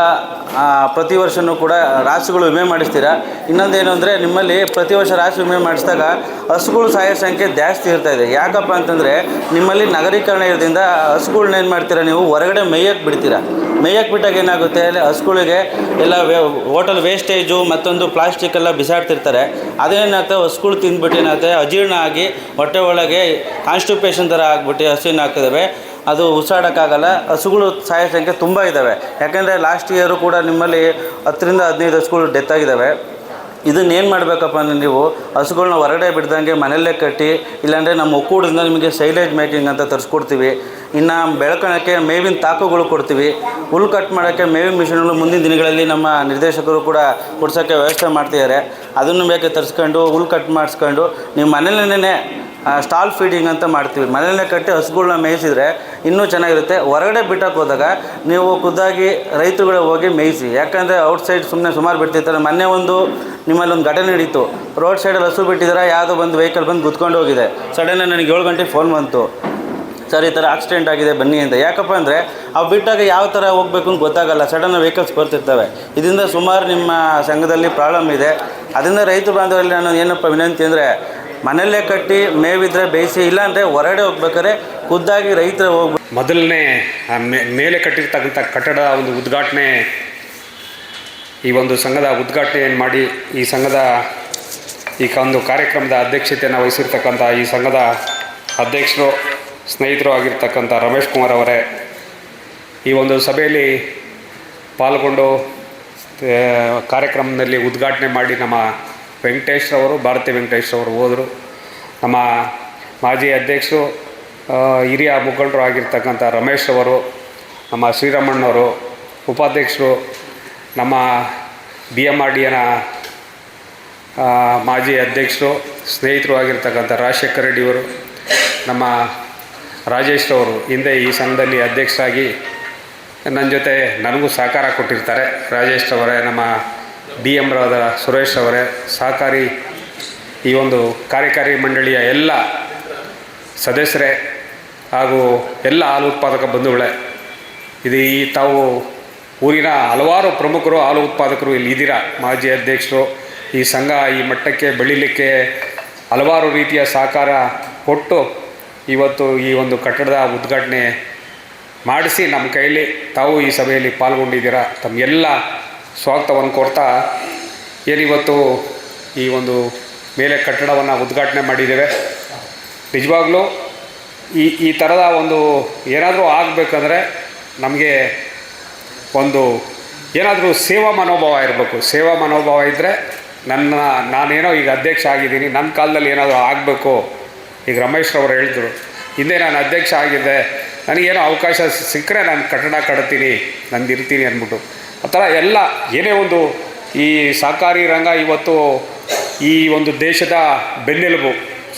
ಪ್ರತಿ ವರ್ಷವೂ ಕೂಡ ರಾಸುಗಳು ವಿಮೆ ಮಾಡಿಸ್ತೀರಾ. ಇನ್ನೊಂದೇನು ಅಂದರೆ, ನಿಮ್ಮಲ್ಲಿ ಪ್ರತಿ ವರ್ಷ ರಾಸು ವಿಮೆ ಮಾಡಿಸಿದಾಗ ಹಸುಗಳು ಸಾಯೋ ಸಂಖ್ಯೆ ಜಾಸ್ತಿ ಇರ್ತಾಯಿದೆ. ಯಾಕಪ್ಪ ಅಂತಂದರೆ, ನಿಮ್ಮಲ್ಲಿ ನಗರೀಕರಣ ಇರೋದ್ರಿಂದ ಹಸುಗಳ್ನ ಏನು ಮಾಡ್ತೀರಾ, ನೀವು ಹೊರಗಡೆ ಮೇಯಕ್ಕೆ ಬಿಡ್ತೀರಾ. ಮೇಯಕ್ಕೆ ಬಿಟ್ಟಾಗ ಏನಾಗುತ್ತೆ, ಅಲ್ಲಿ ಹಸುಗಳಿಗೆ ಎಲ್ಲ ಹೋಟೆಲ್ ವೇಸ್ಟೇಜು ಮತ್ತೊಂದು ಪ್ಲಾಸ್ಟಿಕ್ ಎಲ್ಲ ಬಿಸಾಡ್ತಿರ್ತಾರೆ. ಅದೇನಾಗ್ತದೆ, ಹಸುಗಳು ತಿಂದ್ಬಿಟ್ಟು ಏನಾಗುತ್ತೆ, ಅಜೀರ್ಣ ಆಗಿ ಹೊಟ್ಟೆ ಒಳಗೆ ಕಾನ್ಸ್ಟಿಪೇಷನ್ ಥರ ಆಗ್ಬಿಟ್ಟು ಹಸುವಿನ ಹಾಕಿದ್ದಾವೆ. ಅದು ಉಸಿರಾಡೋಕ್ಕಾಗಲ್ಲ. ಹಸುಗಳು ಸಾಯೋ ಸಂಖ್ಯೆ ತುಂಬ ಇದ್ದಾವೆ. ಯಾಕೆಂದರೆ ಲಾಸ್ಟ್ ಇಯರು ಕೂಡ ನಿಮ್ಮಲ್ಲಿ 10ರಿಂದ 15 ಹಸುಗಳು ಡೆತ್ ಆಗಿದ್ದಾವೆ. ಇದನ್ನೇನು ಮಾಡಬೇಕಪ್ಪ ಅಂದರೆ, ನೀವು ಹಸುಗಳ್ನ ಹೊರಗಡೆ ಬಿಡ್ದಂಗೆ ಮನೆಯಲ್ಲೇ ಕಟ್ಟಿ, ಇಲ್ಲಾಂದರೆ ನಮ್ಮ ಒಕ್ಕೂಟದಿಂದ ನಿಮಗೆ ಸೈಲೇಜ್ ಮೇಕಿಂಗ್ ಅಂತ ತರಿಸ್ಕೊಡ್ತೀವಿ. ಇನ್ನು ಬೆಳ್ಕೊಳಕ್ಕೆ ಮೇವಿನ ತಾಕುಗಳು ಕೊಡ್ತೀವಿ. ಹುಲ್ಲು ಕಟ್ ಮಾಡೋಕ್ಕೆ ಮೇವಿನ ಮಿಷನ್ಗಳು ಮುಂದಿನ ದಿನಗಳಲ್ಲಿ ನಮ್ಮ ನಿರ್ದೇಶಕರು ಕೂಡ ಕೊಡ್ಸೋಕ್ಕೆ ವ್ಯವಸ್ಥೆ ಮಾಡ್ತಿದ್ದಾರೆ. ಅದನ್ನು ಬೇಕಾದ್ರೆ ತರಿಸ್ಕೊಂಡು ಹುಲ್ಲು ಕಟ್ ಮಾಡಿಸ್ಕೊಂಡು ನೀವು ಮನೇಲೇ ಸ್ಟಾಲ್ ಫೀಡಿಂಗ್ ಅಂತ ಮಾಡ್ತೀವಿ. ಮನೆಯಲ್ಲೇ ಕಟ್ಟಿ ಹಸುಗಳ್ನ ಮೇಯಿಸಿದರೆ ಇನ್ನೂ ಚೆನ್ನಾಗಿರುತ್ತೆ. ಹೊರಗಡೆ ಬಿಟ್ಟಕ್ಕೆ ಹೋದಾಗ ನೀವು ಖುದ್ದಾಗಿ ರೈತರುಗಳೇ ಹೋಗಿ ಮೇಯಿಸಿ. ಯಾಕಂದರೆ ಔಟ್ಸೈಡ್ ಸುಮ್ಮನೆ ಸುಮಾರು ಬಿಡ್ತಿರ್ತಾರೆ. ಮೊನ್ನೆ ನಿಮ್ಮಲ್ಲಿ ಒಂದು ಘಟನೆ ನಡೀತು. ರೋಡ್ ಸೈಡಲ್ಲಿ ಹಸು ಬಿಟ್ಟಿದ್ದಾರೆ, ಯಾವುದೋ ಒಂದು ವೆಹಿಕಲ್ ಬಂದು ಗುದ್ಕೊಂಡು ಹೋಗಿದೆ. ಸಡನ್ನಾಗಿ ನನಗೆ 7 ಗಂಟೆಗೆ ಫೋನ್ ಬಂತು, ಸರ್ ಈ ಥರ ಆಕ್ಸಿಡೆಂಟ್ ಆಗಿದೆ ಬನ್ನಿ ಅಂತ. ಯಾಕಪ್ಪ ಅಂದರೆ ಅವು ಬಿಟ್ಟಾಗ ಯಾವ ಥರ ಹೋಗಬೇಕು ಅಂತ ಗೊತ್ತಾಗಲ್ಲ, ಸಡನ್ನಾಗಿ ವೆಹಿಕಲ್ಸ್ ಬರ್ತಿರ್ತವೆ. ಇದರಿಂದ ಸುಮಾರು ನಿಮ್ಮ ಸಂಘದಲ್ಲಿ ಪ್ರಾಬ್ಲಮ್ ಇದೆ. ಅದರಿಂದ ರೈತ ಬಾಂಧವರಲ್ಲಿ ನಾನು ಏನಪ್ಪ ವಿನಂತಿ ಅಂದರೆ, ಮನೆಯಲ್ಲೇ ಕಟ್ಟಿ ಮೇವಿದ್ರೆ ಬೇಯಿಸಿ, ಇಲ್ಲಾಂದರೆ ಹೊರಗಡೆ ಹೋಗ್ಬೇಕಾದ್ರೆ ಖುದ್ದಾಗಿ ರೈತರು ಹೋಗ್ಬೇಕು. ಮೊದಲನೇ ಮೇಲೆ ಕಟ್ಟಿರ್ತಕ್ಕಂಥ ಕಟ್ಟಡ ಒಂದು ಉದ್ಘಾಟನೆ, ಈ ಒಂದು ಸಂಘದ ಉದ್ಘಾಟನೆಯನ್ನು ಮಾಡಿ ಈ ಸಂಘದ ಈ ಒಂದು ಕಾರ್ಯಕ್ರಮದ ಅಧ್ಯಕ್ಷತೆಯನ್ನು ವಹಿಸಿರ್ತಕ್ಕಂಥ ಈ ಸಂಘದ ಅಧ್ಯಕ್ಷರು ಸ್ನೇಹಿತರು ಆಗಿರ್ತಕ್ಕಂಥ ರಮೇಶ್ ಕುಮಾರ್ ಅವರೇ, ಈ ಒಂದು ಸಭೆಯಲ್ಲಿ ಪಾಲ್ಗೊಂಡು ಕಾರ್ಯಕ್ರಮದಲ್ಲಿ ಉದ್ಘಾಟನೆ ಮಾಡಿ ನಮ್ಮ ವೆಂಕಟೇಶ್ರವರು, ಭಾರತಿ ವೆಂಕಟೇಶ್ರವರು ಹೋದರು. ನಮ್ಮ ಮಾಜಿ ಅಧ್ಯಕ್ಷರು ಹಿರಿಯ ಮುಖಂಡರು ಆಗಿರ್ತಕ್ಕಂಥ ರಮೇಶ್ ಅವರು, ನಮ್ಮ ಶ್ರೀರಾಮಣ್ಣವರು, ಉಪಾಧ್ಯಕ್ಷರು ನಮ್ಮ BMRDನ ಮಾಜಿ ಅಧ್ಯಕ್ಷರು ಸ್ನೇಹಿತರು ಆಗಿರ್ತಕ್ಕಂಥ ರಾಜಶೇಖರ ರೆಡ್ಡಿಯವರು, ನಮ್ಮ ರಾಜೇಶ್ರವರು ಹಿಂದೆ ಈ ಸಂಘದಲ್ಲಿ ಅಧ್ಯಕ್ಷರಾಗಿ ನನ್ನ ಜೊತೆ ನನಗೂ ಸಹಕಾರ ಕೊಟ್ಟಿರ್ತಾರೆ. ರಾಜೇಶ್ರವರೇ, ನಮ್ಮ DM ರಾದ ಸುರೇಶ್ ಅವರೇ, ಸಹಕಾರಿ ಈ ಒಂದು ಕಾರ್ಯಕಾರಿ ಮಂಡಳಿಯ ಎಲ್ಲ ಸದಸ್ಯರೇ ಹಾಗೂ ಎಲ್ಲ ಹಾಲು ಉತ್ಪಾದಕ ಬಂಧುಗಳೇ, ಇದು ತಾವು ಊರಿನ ಹಲವಾರು ಪ್ರಮುಖರು ಹಾಲು ಉತ್ಪಾದಕರು ಇಲ್ಲಿ ಇದ್ದೀರಾ. ಮಾಜಿ ಅಧ್ಯಕ್ಷರು ಈ ಸಂಘ ಈ ಮಟ್ಟಕ್ಕೆ ಬೆಳೀಲಿಕ್ಕೆ ಹಲವಾರು ರೀತಿಯ ಸಹಕಾರ ಕೊಟ್ಟು ಇವತ್ತು ಈ ಒಂದು ಕಟ್ಟಡದ ಉದ್ಘಾಟನೆ ಮಾಡಿಸಿ ನಮ್ಮ ಕೈಯಲ್ಲಿ ತಾವು ಈ ಸಭೆಯಲ್ಲಿ ಪಾಲ್ಗೊಂಡಿದ್ದೀರಾ. ತಮಗೆಲ್ಲ ಸ್ವಾಗತವನ್ನು ಕೋರ್ತಾ ಏನಿವತ್ತು ಈ ಒಂದು ಮೇಲೆ ಕಟ್ಟಡವನ್ನು ಉದ್ಘಾಟನೆ ಮಾಡಿದ್ದೇವೆ. ನಿಜವಾಗ್ಲೂ ಈ ಥರದ ಒಂದು ಏನಾದರೂ ಆಗಬೇಕಂದ್ರೆ ನಮಗೆ ಒಂದು ಏನಾದರೂ ಸೇವಾ ಮನೋಭಾವ ಇರಬೇಕು. ಸೇವಾ ಮನೋಭಾವ ಇದ್ದರೆ ನಾನೇನೋ ಈಗ ಅಧ್ಯಕ್ಷ ಆಗಿದ್ದೀನಿ, ನನ್ನ ಕಾಲದಲ್ಲಿ ಏನಾದರೂ ಆಗಬೇಕು. ಈಗ ರಮೇಶ್ ಅವರು ಹೇಳಿದ್ರು, ಹಿಂದೆ ನಾನು ಅಧ್ಯಕ್ಷ ಆಗಿದ್ದೆ, ನನಗೇನೋ ಅವಕಾಶ ಸಿಕ್ಕರೆ ನಾನು ಕಟ್ಟಡ ಕಟ್ತೀನಿ, ನಂದು ಇರ್ತೀನಿ ಅಂದ್ಬಿಟ್ಟು ಆ ಥರ ಎಲ್ಲ ಏನೇ ಒಂದು ಈ ಸಹಕಾರಿ ರಂಗ ಇವತ್ತು ಈ ಒಂದು ದೇಶದ ಬೆನ್ನೆಲುಬು.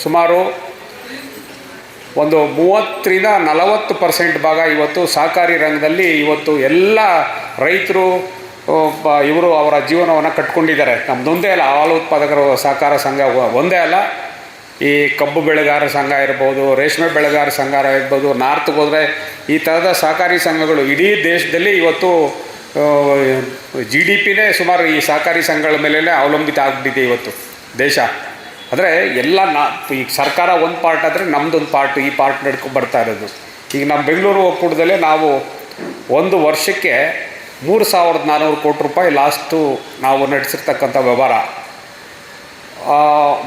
ಸುಮಾರು ಒಂದು 30-40% ಭಾಗ ಇವತ್ತು ಸಹಕಾರಿ ರಂಗದಲ್ಲಿ ಇವತ್ತು ಎಲ್ಲ ರೈತರು ಇವರು ಅವರ ಜೀವನವನ್ನು ಕಟ್ಕೊಂಡಿದ್ದಾರೆ. ನಮ್ಮದೊಂದೇ ಅಲ್ಲ, ಹಾಲು ಉತ್ಪಾದಕರ ಸಹಕಾರ ಸಂಘ ಒಂದೇ ಅಲ್ಲ, ಈ ಕಬ್ಬು ಬೆಳೆಗಾರ ಸಂಘ ಇರ್ಬೋದು, ರೇಷ್ಮೆ ಬೆಳೆಗಾರ ಸಂಘ ಇರ್ಬೋದು, ನಾರ್ತ್ಗೆ ಹೋದರೆ ಈ ಥರದ ಸಹಕಾರಿ ಸಂಘಗಳು ಇಡೀ ದೇಶದಲ್ಲಿ ಇವತ್ತು GDPನೇ ಸುಮಾರು ಈ ಸಹಕಾರಿ ಸಂಘಗಳ ಮೇಲೆ ಅವಲಂಬಿತ ಆಗಿಬಿಟ್ಟಿದೆ ಇವತ್ತು ದೇಶ. ಅಂದರೆ ಎಲ್ಲ ಈಗ ಸರ್ಕಾರ ಒಂದು ಪಾರ್ಟ್ ಆದರೆ ನಮ್ಮದೊಂದು ಪಾರ್ಟ್, ಈ ಪಾರ್ಟ್ ನಡ್ಕೊಂಡು ಬರ್ತಾ ಇರೋದು. ಈಗ ನಮ್ಮ ಬೆಂಗಳೂರು ಒಕ್ಕೂಟದಲ್ಲೇ ನಾವು ಒಂದು ವರ್ಷಕ್ಕೆ 3,400 ಕೋಟಿ ರೂಪಾಯಿ ಲಾಸ್ಟು ನಾವು ನಡೆಸಿರ್ತಕ್ಕಂಥ ವ್ಯವಹಾರ.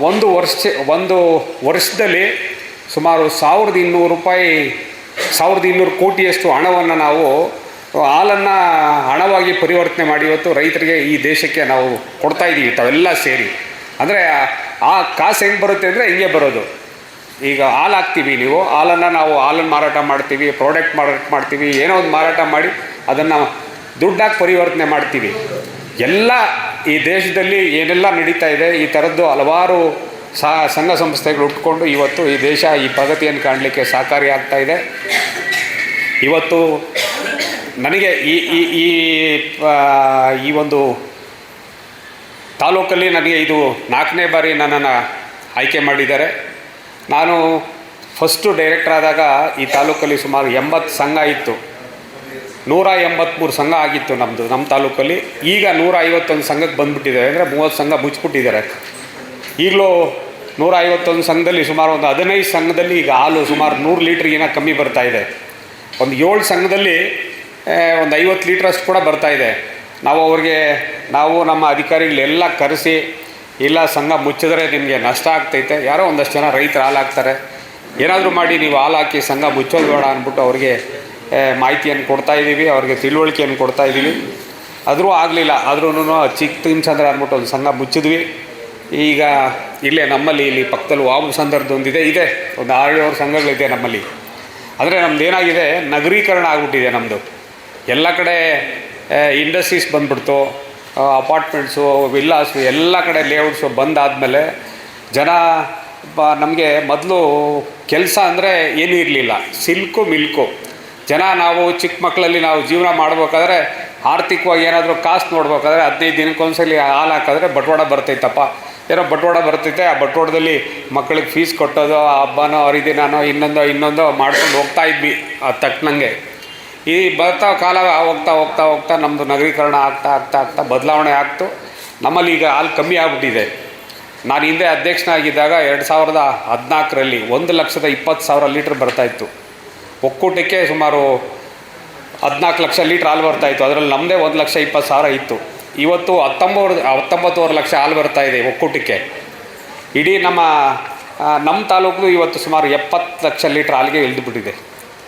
ಒಂದು ವರ್ಷದಲ್ಲಿ ಸುಮಾರು 1,200 ರೂಪಾಯಿ 1,200 ಕೋಟಿಯಷ್ಟು ಹಣವನ್ನು ನಾವು ಹಾಲನ್ನು ಹಣವಾಗಿ ಪರಿವರ್ತನೆ ಮಾಡಿ ಇವತ್ತು ರೈತರಿಗೆ ಈ ದೇಶಕ್ಕೆ ನಾವು ಕೊಡ್ತಾಯಿದ್ದೀವಿ ತಾವೆಲ್ಲ ಸೇರಿ. ಅಂದರೆ ಆ ಕಾಸು ಹೆಂಗೆ ಬರುತ್ತೆ ಅಂದರೆ ಹಿಂಗೆ ಬರೋದು. ಈಗ ಹಾಲು ಹಾಕ್ತೀವಿ, ನೀವು ಹಾಲನ್ನು ನಾವು ಹಾಲನ್ನು ಮಾರಾಟ ಮಾಡ್ತೀವಿ, ಪ್ರಾಡಕ್ಟ್ ಮಾಡ್ತೀವಿ, ಏನೋ ಒಂದು ಮಾರಾಟ ಮಾಡಿ ಅದನ್ನು ದುಡ್ಡಾಗಿ ಪರಿವರ್ತನೆ ಮಾಡ್ತೀವಿ. ಎಲ್ಲ ಈ ದೇಶದಲ್ಲಿ ಏನೆಲ್ಲ ನಡೀತಾ ಇದೆ ಈ ಥರದ್ದು ಹಲವಾರು ಸಂಘ ಸಂಸ್ಥೆಗಳು ಉಟ್ಕೊಂಡು ಇವತ್ತು ಈ ದೇಶ ಈ ಪ್ರಗತಿಯನ್ನು ಕಾಣಲಿಕ್ಕೆ ಸಹಕಾರಿ ಆಗ್ತಾ ಇದೆ. ಇವತ್ತು ನನಗೆ ಈ ಒಂದು ತಾಲೂಕಲ್ಲಿ ನನಗೆ ಇದು 4ನೇ ಬಾರಿ ನನ್ನನ್ನು ಆಯ್ಕೆ ಮಾಡಿದ್ದಾರೆ. ನಾನು ಫಸ್ಟು ಡೈರೆಕ್ಟರ್ ಆದಾಗ ಈ ತಾಲೂಕಲ್ಲಿ ಸುಮಾರು 80 ಸಂಘ ಇತ್ತು, 183 ಸಂಘ ಆಗಿತ್ತು ನಮ್ಮ ತಾಲೂಕಲ್ಲಿ. ಈಗ 151 ಸಂಘಕ್ಕೆ ಬಂದುಬಿಟ್ಟಿದ್ದಾರೆ, ಅಂದರೆ 30 ಸಂಘ ಮುಚ್ಚಿಬಿಟ್ಟಿದ್ದಾರೆ. ಈಗಲೂ 151 ಸಂಘದಲ್ಲಿ ಸುಮಾರು ಒಂದು 15 ಸಂಘದಲ್ಲಿ ಈಗ ಹಾಲು ಸುಮಾರು 100 ಲೀಟ್ರಿಗಿನ ಕಮ್ಮಿ ಬರ್ತಾಯಿದೆ. ಒಂದು 7 ಸಂಘದಲ್ಲಿ ಒಂದು 50 ಲೀಟ್ರಷ್ಟು ಕೂಡ ಬರ್ತಾಯಿದೆ. ನಾವು ನಮ್ಮ ಅಧಿಕಾರಿಗಳೆಲ್ಲ ಕರೆಸಿ, ಇಲ್ಲ ಸಂಘ ಮುಚ್ಚಿದ್ರೆ ನಿಮಗೆ ನಷ್ಟ ಆಗ್ತೈತೆ, ಯಾರೋ ಒಂದಷ್ಟು ಜನ ರೈತರು ಹಾಲು ಹಾಕ್ತಾರೆ, ಏನಾದರೂ ಮಾಡಿ ನೀವು ಹಾಲು ಹಾಕಿ ಸಂಘ ಮುಚ್ಚೋದು ಬೇಡ ಅಂದ್ಬಿಟ್ಟು ಅವ್ರಿಗೆ ಮಾಹಿತಿಯನ್ನು ಕೊಡ್ತಾಯಿದ್ದೀವಿ, ಅವ್ರಿಗೆ ತಿಳುವಳಿಕೆಯನ್ನು ಕೊಡ್ತಾಯಿದ್ದೀವಿ. ಆದರೂ ಆಗಲಿಲ್ಲ. ಆದ್ರೂ ಚಿಕ್ಕ ತಿಮ್ಸಂದ್ರ ಅಂದ್ಬಿಟ್ಟು ಒಂದು ಸಂಘ ಮುಚ್ಚಿದ್ವಿ. ಈಗ ಇಲ್ಲೇ ನಮ್ಮಲ್ಲಿ ಇಲ್ಲಿ ಪಕ್ಕದಲ್ಲಿ ವಾಬು ಸಂದರ್ಭದೊಂದಿದೆ, ಒಂದು 6-7 ಸಂಘಗಳಿದೆ ನಮ್ಮಲ್ಲಿ. ಅಂದರೆ ನಮ್ದು ಏನಾಗಿದೆ, ನಗರೀಕರಣ ಆಗಿಬಿಟ್ಟಿದೆ ನಮ್ಮದು. ಎಲ್ಲ ಕಡೆ ಇಂಡಸ್ಟ್ರೀಸ್ ಬಂದ್ಬಿಡ್ತು, ಅಪಾರ್ಟ್ಮೆಂಟ್ಸು, ವಿಲ್ಲಾಸು, ಎಲ್ಲ ಕಡೆ ಲೇಔಟ್ಸು ಬಂದಾದಮೇಲೆ ಜನ ನಮಗೆ ಮೊದಲು ಕೆಲಸ ಅಂದರೆ ಏನೂ ಇರಲಿಲ್ಲ, ಸಿಲ್ಕು ಮಿಲ್ಕು. ಜನ ನಾವು ಚಿಕ್ಕ ಮಕ್ಕಳಲ್ಲಿ ನಾವು ಜೀವನ ಮಾಡ್ಬೇಕಾದ್ರೆ ಆರ್ಥಿಕವಾಗಿ ಏನಾದರೂ ಕಾಸು ನೋಡ್ಬೇಕಾದ್ರೆ 15 ದಿನಕ್ಕೊಂದ್ಸಲಿ ಹಾಲು ಹಾಕಿದ್ರೆ ಬಟವಾಡ ಬರ್ತೈತಪ್ಪ, ಏನೋ ಬಟವಾಡ ಬರ್ತೈತೆ. ಆ ಬಟವಾಡದಲ್ಲಿ ಮಕ್ಕಳಿಗೆ ಫೀಸ್ ಕೊಟ್ಟೋದು, ಆ ಹಬ್ಬನೋ ಹರಿದಿನನೋ ಇನ್ನೊಂದೋ ಮಾಡ್ಕೊಂಡು ಹೋಗ್ತಾ ಇದ್ವಿ ಅದು ತಕ್ಕನಂಗೆ. ಈ ಕಾಲ ಹೋಗ್ತಾ ನಮ್ಮದು ನಗರೀಕರಣ ಆಗ್ತಾ ಬದಲಾವಣೆ ಆಗ್ತು. ನಮ್ಮಲ್ಲಿ ಈಗ ಹಾಲು ಕಮ್ಮಿ ಆಗಿಬಿಟ್ಟಿದೆ. ನಾನು ಹಿಂದೆ ಅಧ್ಯಕ್ಷನಾಗಿದ್ದಾಗ 2014ರಲ್ಲಿ 1,20,000 ಲೀಟ್ರ್ ಬರ್ತಾಯಿತ್ತು. ಒಕ್ಕೂಟಕ್ಕೆ ಸುಮಾರು 14 ಲಕ್ಷ ಲೀಟ್ರ್ ಹಾಲು ಬರ್ತಾಯಿತ್ತು. ಅದರಲ್ಲಿ ನಮ್ಮದೇ 1,20,000 ಇತ್ತು. ಇವತ್ತು 19 ಲಕ್ಷ ಹಾಲು ಬರ್ತಾಯಿದೆ ಒಕ್ಕೂಟಕ್ಕೆ. ಇಡೀ ನಮ್ಮ ತಾಲೂಕು ಇವತ್ತು ಸುಮಾರು 70 ಲಕ್ಷ ಲೀಟ್ರ್ ಹಾಲಿಗೆ ಇಳಿದುಬಿಟ್ಟಿದೆ.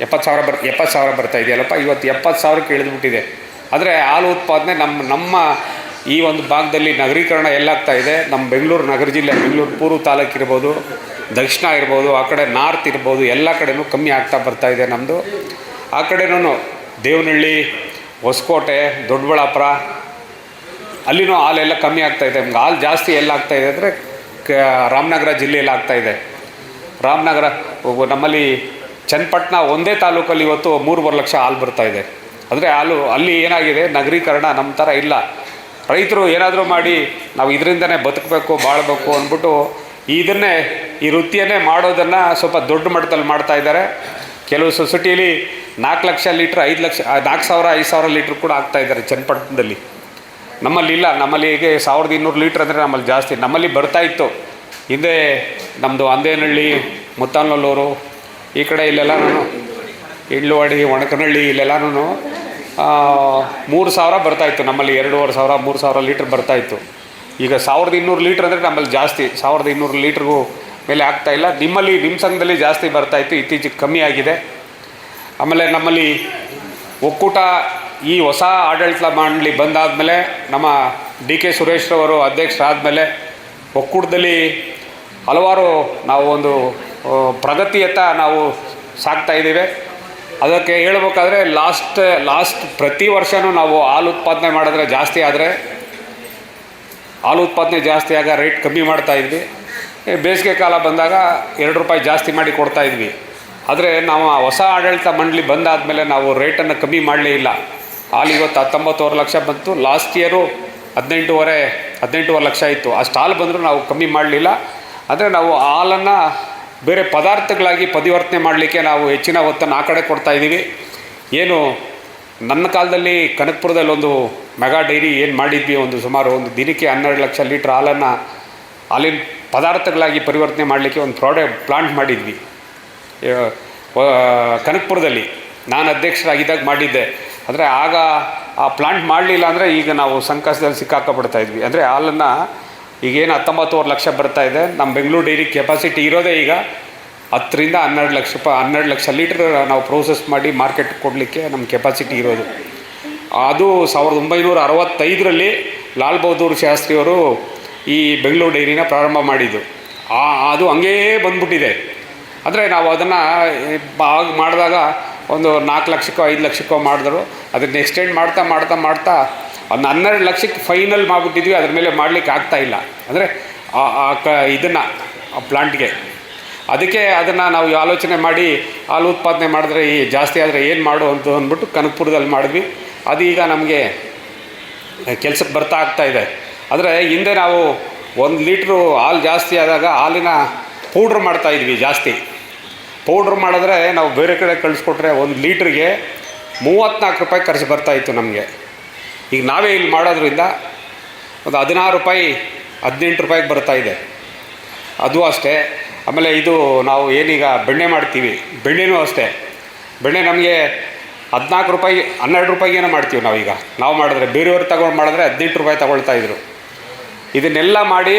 70,000 ಬರ್ತಾ ಇದೆಯಲ್ಲಪ್ಪ, ಇವತ್ತು 70,000ಕ್ಕೆ ಇಳಿದುಬಿಟ್ಟಿದೆ. ಆದರೆ ಹಾಲು ಉತ್ಪಾದನೆ ನಮ್ಮ ಈ ಒಂದು ಭಾಗದಲ್ಲಿ ನಗರೀಕರಣ ಎಲ್ಲಾಗ್ತಾ ಇದೆ. ನಮ್ಮ ಬೆಂಗಳೂರು ನಗರ ಜಿಲ್ಲೆ, ಬೆಂಗಳೂರು ಪೂರ್ವ ತಾಲೂಕು ಇರ್ಬೋದು, ದಕ್ಷಿಣ ಇರ್ಬೋದು, ಆ ಕಡೆ ನಾರ್ತ್ ಇರ್ಬೋದು, ಎಲ್ಲ ಕಡೆನೂ ಕಮ್ಮಿ ಆಗ್ತಾ ಬರ್ತಾಯಿದೆ ನಮ್ಮದು. ಆ ಕಡೆನೂ ದೇವನಹಳ್ಳಿ, ಹೊಸಕೋಟೆ, ದೊಡ್ಡಬಳ್ಳಾಪುರ ಅಲ್ಲಿನೂ ಹಾಲೆಲ್ಲ ಕಮ್ಮಿ ಆಗ್ತಾಯಿದೆ. ನಮ್ಗೆ ಹಾಲು ಜಾಸ್ತಿ ಎಲ್ಲಾಗ್ತಾಯಿದೆ ಅಂದರೆ ರಾಮನಗರ ಜಿಲ್ಲೆಯಲ್ಲಿ ಆಗ್ತಾಯಿದೆ. ರಾಮನಗರ ನಮ್ಮಲ್ಲಿ ಚನ್ನಪಟ್ಟಣ ಒಂದೇ ತಾಲೂಕಲ್ಲಿ ಇವತ್ತು 3-3 ಲಕ್ಷ ಹಾಲು ಬರ್ತಾಯಿದೆ. ಅಂದರೆ ಹಾಲು ಅಲ್ಲಿ ಏನಾಗಿದೆ, ನಗರೀಕರಣ ನಮ್ಮ ಥರ ಇಲ್ಲ. ರೈತರು ಏನಾದರೂ ಮಾಡಿ ನಾವು ಇದರಿಂದನೇ ಬದುಕಬೇಕು, ಬಾಳಬೇಕು ಅಂದ್ಬಿಟ್ಟು ಈ ವೃತ್ತಿಯನ್ನೇ ಮಾಡೋದನ್ನು ಸ್ವಲ್ಪ ದೊಡ್ಡ ಮಟ್ಟದಲ್ಲಿ ಮಾಡ್ತಾಯಿದ್ದಾರೆ. ಕೆಲವು ಸೊಸೈಟಿಯಲ್ಲಿ 4 ಲಕ್ಷ ಲೀಟ್ರ್ 4,000-5,000 ಲೀಟ್ರ್ ಕೂಡ ಆಗ್ತಾಯಿದ್ದಾರೆ ಚನ್ನಪಟ್ಟಣದಲ್ಲಿ. ನಮ್ಮಲ್ಲಿ ಇಲ್ಲ. ನಮ್ಮಲ್ಲಿ ಹೀಗೆ 1,200 ಲೀಟ್ರ್ ಅಂದರೆ ನಮ್ಮಲ್ಲಿ ಜಾಸ್ತಿ. ನಮ್ಮಲ್ಲಿ ಬರ್ತಾಯಿತ್ತು ಹಿಂದೆ. ನಮ್ಮದು ಅಂದೇನಹಳ್ಳಿ, ಮುತ್ತಾನಲ್ಲೂರು ಈ ಕಡೆ ಇಲ್ಲೆಲ್ಲನೂ, ಇಳ್ಳುವಾಡಿ, ಒಣಕನಹಳ್ಳಿ ಇಲ್ಲೆಲ್ಲನೂ 3,000 ಬರ್ತಾಯಿತ್ತು. ನಮ್ಮಲ್ಲಿ 2,500-3,000 ಲೀಟ್ರ್ ಬರ್ತಾಯಿತ್ತು. ಈಗ 1,200 ಲೀಟ್ರ್ ಅಂದರೆ ನಮ್ಮಲ್ಲಿ ಜಾಸ್ತಿ. 1,200 ಲೀಟ್ರಿಗೂ ಮೇಲೆ ಆಗ್ತಾಯಿಲ್ಲ. ನಿಮ್ಮ ಸಂಘದಲ್ಲಿ ಜಾಸ್ತಿ ಬರ್ತಾಯಿತ್ತು, ಇತ್ತೀಚೆಗೆ ಕಮ್ಮಿ ಆಗಿದೆ. ಆಮೇಲೆ ನಮ್ಮಲ್ಲಿ ಒಕ್ಕೂಟ ಈ ಹೊಸ ಆಡಳಿತ ಮಂಡಳಿ ಬಂದಾದಮೇಲೆ, ನಮ್ಮ DK ಸುರೇಶ್ರವರು ಅಧ್ಯಕ್ಷರಾದಮೇಲೆ ಒಕ್ಕೂಟದಲ್ಲಿ ಹಲವಾರು ನಾವು ಒಂದು ಪ್ರಗತಿಯತ್ತ ನಾವು ಸಾಗ್ತಾಯಿದ್ದೇವೆ. ಅದಕ್ಕೆ ಹೇಳ್ಬೇಕಾದ್ರೆ ಲಾಸ್ಟ್ ಪ್ರತಿ ವರ್ಷವೂ ನಾವು ಹಾಲು ಉತ್ಪಾದನೆ ಮಾಡಿದ್ರೆ ಜಾಸ್ತಿ ಆದರೆ ಹಾಲು ಉತ್ಪಾದನೆ ಜಾಸ್ತಿ ಆಗ ರೇಟ್ ಕಮ್ಮಿ ಮಾಡ್ತಾಯಿದ್ವಿ. ಬೇಸಿಗೆ ಕಾಲ ಬಂದಾಗ 2 ರೂಪಾಯಿ ಜಾಸ್ತಿ ಮಾಡಿ ಕೊಡ್ತಾಯಿದ್ವಿ. ಆದರೆ ನಾವು ಹೊಸ ಆಡಳಿತ ಮಂಡಳಿ ಬಂದಾದಮೇಲೆ ನಾವು ರೇಟನ್ನು ಕಮ್ಮಿ ಮಾಡಲೇ ಇಲ್ಲ. ಹಾಲು ಇವತ್ತು 19 ಲಕ್ಷ ಬಂತು. ಲಾಸ್ಟ್ ಇಯರು 18 ಲಕ್ಷ ಇತ್ತು. ಅಷ್ಟು ಹಾಲು ಬಂದರೂ ನಾವು ಕಮ್ಮಿ ಮಾಡಲಿಲ್ಲ. ಅಂದರೆ ನಾವು ಹಾಲನ್ನು ಬೇರೆ ಪದಾರ್ಥಗಳಾಗಿ ಪರಿವರ್ತನೆ ಮಾಡಲಿಕ್ಕೆ ನಾವು ಹೆಚ್ಚಿನ ಒತ್ತನ್ನು ಆ ಕಡೆ ಕೊಡ್ತಾಯಿದ್ದೀವಿ. ಏನು ನನ್ನ ಕಾಲದಲ್ಲಿ ಕನಕಪುರದಲ್ಲಿ ಒಂದು ಮೆಗಾ ಡೈರಿ ಏನು ಮಾಡಿದ್ವಿ, ಸುಮಾರು ಒಂದು ದಿನಕ್ಕೆ 12 ಲಕ್ಷ ಲೀಟ್ರ್ ಹಾಲಿನ ಪದಾರ್ಥಗಳಾಗಿ ಪರಿವರ್ತನೆ ಮಾಡಲಿಕ್ಕೆ ಒಂದು ಪ್ಲಾಂಟ್ ಮಾಡಿದ್ವಿ ಕನಕಪುರದಲ್ಲಿ. ನಾನು ಅಧ್ಯಕ್ಷರಾಗಿದ್ದಾಗ ಮಾಡಿದ್ದೆ. ಅಂದರೆ ಆಗ ಆ ಪ್ಲಾಂಟ್ ಮಾಡಲಿಲ್ಲ ಅಂದರೆ ಈಗ ನಾವು ಸಂಕಷ್ಟದಲ್ಲಿ ಸಿಕ್ಕಾಕಬಿಡ್ತಾಯಿದ್ವಿ. ಅಂದರೆ ಹಾಲನ್ನು ಈಗೇನು 19 ಲಕ್ಷ ಬರ್ತಾಯಿದೆ. ನಮ್ಮ ಬೆಂಗಳೂರು ಡೈರಿ ಕೆಪಾಸಿಟಿ ಇರೋದೇ ಈಗ 10-12 ಲಕ್ಷ ಲೀಟ್ರ್ ನಾವು ಪ್ರೋಸೆಸ್ ಮಾಡಿ ಮಾರ್ಕೆಟ್ ಕೊಡಲಿಕ್ಕೆ ನಮ್ಮ ಕೆಪಾಸಿಟಿ ಇರೋದು. ಅದು 1965ರಲ್ಲಿ ಲಾಲ್ ಬಹದ್ದೂರ್ ಶಾಸ್ತ್ರಿಯವರು ಈ ಬೆಂಗಳೂರು ಡೈರಿನ ಪ್ರಾರಂಭ ಮಾಡಿದ್ದು. ಅದು ಹಂಗೇ ಬಂದ್ಬಿಟ್ಟಿದೆ. ಅಂದರೆ ನಾವು ಅದನ್ನು ಮಾಡಿದಾಗ ಒಂದು 4 ಲಕ್ಷಕ್ಕೋ 5 ಲಕ್ಷಕ್ಕೋ ಮಾಡಿದ್ರು. ಅದನ್ನು ಎಕ್ಸ್ಟೆಂಡ್ ಮಾಡ್ತಾ ಒಂದು 12 ಲಕ್ಷಕ್ಕೆ ಫೈನಲ್ ಮಾಡಿಬಿಟ್ಟಿದ್ವಿ. ಅದ್ರ ಮೇಲೆ ಮಾಡಲಿಕ್ಕೆ ಆಗ್ತಾಯಿಲ್ಲ. ಅಂದರೆ ಇದನ್ನು ಪ್ಲಾಂಟ್ಗೆ ಅದಕ್ಕೆ ಅದನ್ನು ನಾವು ಆಲೋಚನೆ ಮಾಡಿ ಹಾಲು ಉತ್ಪಾದನೆ ಮಾಡಿದ್ರೆ ಜಾಸ್ತಿ ಆದರೆ ಏನು ಮಾಡು ಅಂತ ಅಂದ್ಬಿಟ್ಟು ಕನಕಪುರದಲ್ಲಿ ಮಾಡಿದ್ವಿ. ಅದು ಈಗ ನಮಗೆ ಕೆಲಸಕ್ಕೆ ಬರ್ತಾ ಆಗ್ತಾಯಿದೆ. ಆದರೆ ಹಿಂದೆ ನಾವು 1 ಲೀಟ್ರು ಹಾಲು ಜಾಸ್ತಿ ಆದಾಗ ಹಾಲಿನ ಪೌಡ್ರ್ ಮಾಡ್ತಾಯಿದ್ವಿ ಜಾಸ್ತಿ. ಪೌಡ್ರ್ ಮಾಡಿದ್ರೆ ನಾವು ಬೇರೆ ಕಡೆ ಕಳಿಸ್ಕೊಟ್ರೆ 1 ಲೀಟ್ರಿಗೆ 34 ರೂಪಾಯಿ ಖರ್ಚು ಬರ್ತಾಯಿತ್ತು ನಮಗೆ. ಈಗ ನಾವೇ ಇಲ್ಲಿ ಮಾಡೋದ್ರಿಂದ ಒಂದು 16 ರೂಪಾಯಿ 18 ರೂಪಾಯಿಗೆ ಬರ್ತಾಯಿದೆ. ಅದು ಅಷ್ಟೇ. ಆಮೇಲೆ ಇದು ನಾವು ಏನೀಗ ಬೆಣ್ಣೆ ಮಾಡ್ತೀವಿ, ಬೆಣ್ಣೆನೂ ಅಷ್ಟೇ. ಬೆಣ್ಣೆ ನಮಗೆ 14 ರೂಪಾಯಿ 12 ರೂಪಾಯಿಗೇನೋ ಮಾಡ್ತೀವಿ ನಾವೀಗ. ನಾವು ಮಾಡಿದ್ರೆ ಬೇರೆಯವ್ರು ಮಾಡಿದ್ರೆ 18 ರೂಪಾಯಿ ತಗೊಳ್ತಾಯಿದ್ರು. ಇದನ್ನೆಲ್ಲ ಮಾಡಿ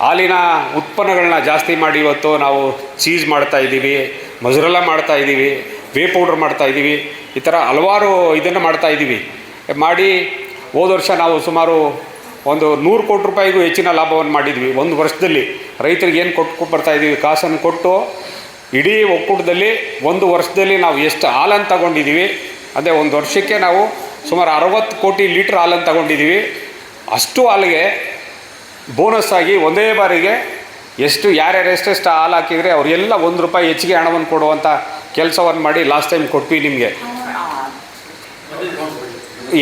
ಹಾಲಿನ ಉತ್ಪನ್ನಗಳನ್ನ ಜಾಸ್ತಿ ಮಾಡಿ ಇವತ್ತು ನಾವು ಚೀಸ್ ಮಾಡ್ತಾಯಿದ್ದೀವಿ, ಮೊಸರೆಲ್ಲ ಮಾಡ್ತಾಯಿದ್ದೀವಿ, ವೇ ಪೌಡ್ರ್ ಮಾಡ್ತಾಯಿದ್ದೀವಿ. ಈ ಥರ ಹಲವಾರು ಇದನ್ನು ಮಾಡ್ತಾಯಿದ್ದೀವಿ. ಮಾಡಿ ಹೋದ ವರ್ಷ ನಾವು ಸುಮಾರು ಒಂದು 100 ಕೋಟಿ ರೂಪಾಯಿಗೂ ಹೆಚ್ಚಿನ ಲಾಭವನ್ನು ಮಾಡಿದ್ವಿ ಒಂದು ವರ್ಷದಲ್ಲಿ. ರೈತರಿಗೆ ಏನು ಕೊಟ್ಟು ಬರ್ತಾಯಿದ್ದೀವಿ, ಕಾಸನ್ನು ಕೊಟ್ಟು ಇಡೀ ಒಕ್ಕೂಟದಲ್ಲಿ ಒಂದು ವರ್ಷದಲ್ಲಿ ನಾವು ಎಷ್ಟು ಹಾಲನ್ನು ತಗೊಂಡಿದ್ದೀವಿ, ಅದೇ ಒಂದು ವರ್ಷಕ್ಕೆ ನಾವು ಸುಮಾರು 60 ಕೋಟಿ ಲೀಟ್ರ್ ಹಾಲನ್ನು ತಗೊಂಡಿದ್ದೀವಿ. ಅಷ್ಟು ಹಾಲಿಗೆ ಬೋನಸ್ ಆಗಿ ಒಂದೇ ಬಾರಿಗೆ ಯಾರ್ಯಾರು ಎಷ್ಟೆಷ್ಟು ಹಾಲು ಹಾಕಿದರೆ ಅವರೆಲ್ಲ ₹1 ಹೆಚ್ಚಿಗೆ ಹಣವನ್ನು ಕೊಡುವಂಥ ಕೆಲಸವನ್ನು ಮಾಡಿ ಲಾಸ್ಟ್ ಟೈಮ್ ಕೊಟ್ವಿ ನಿಮಗೆ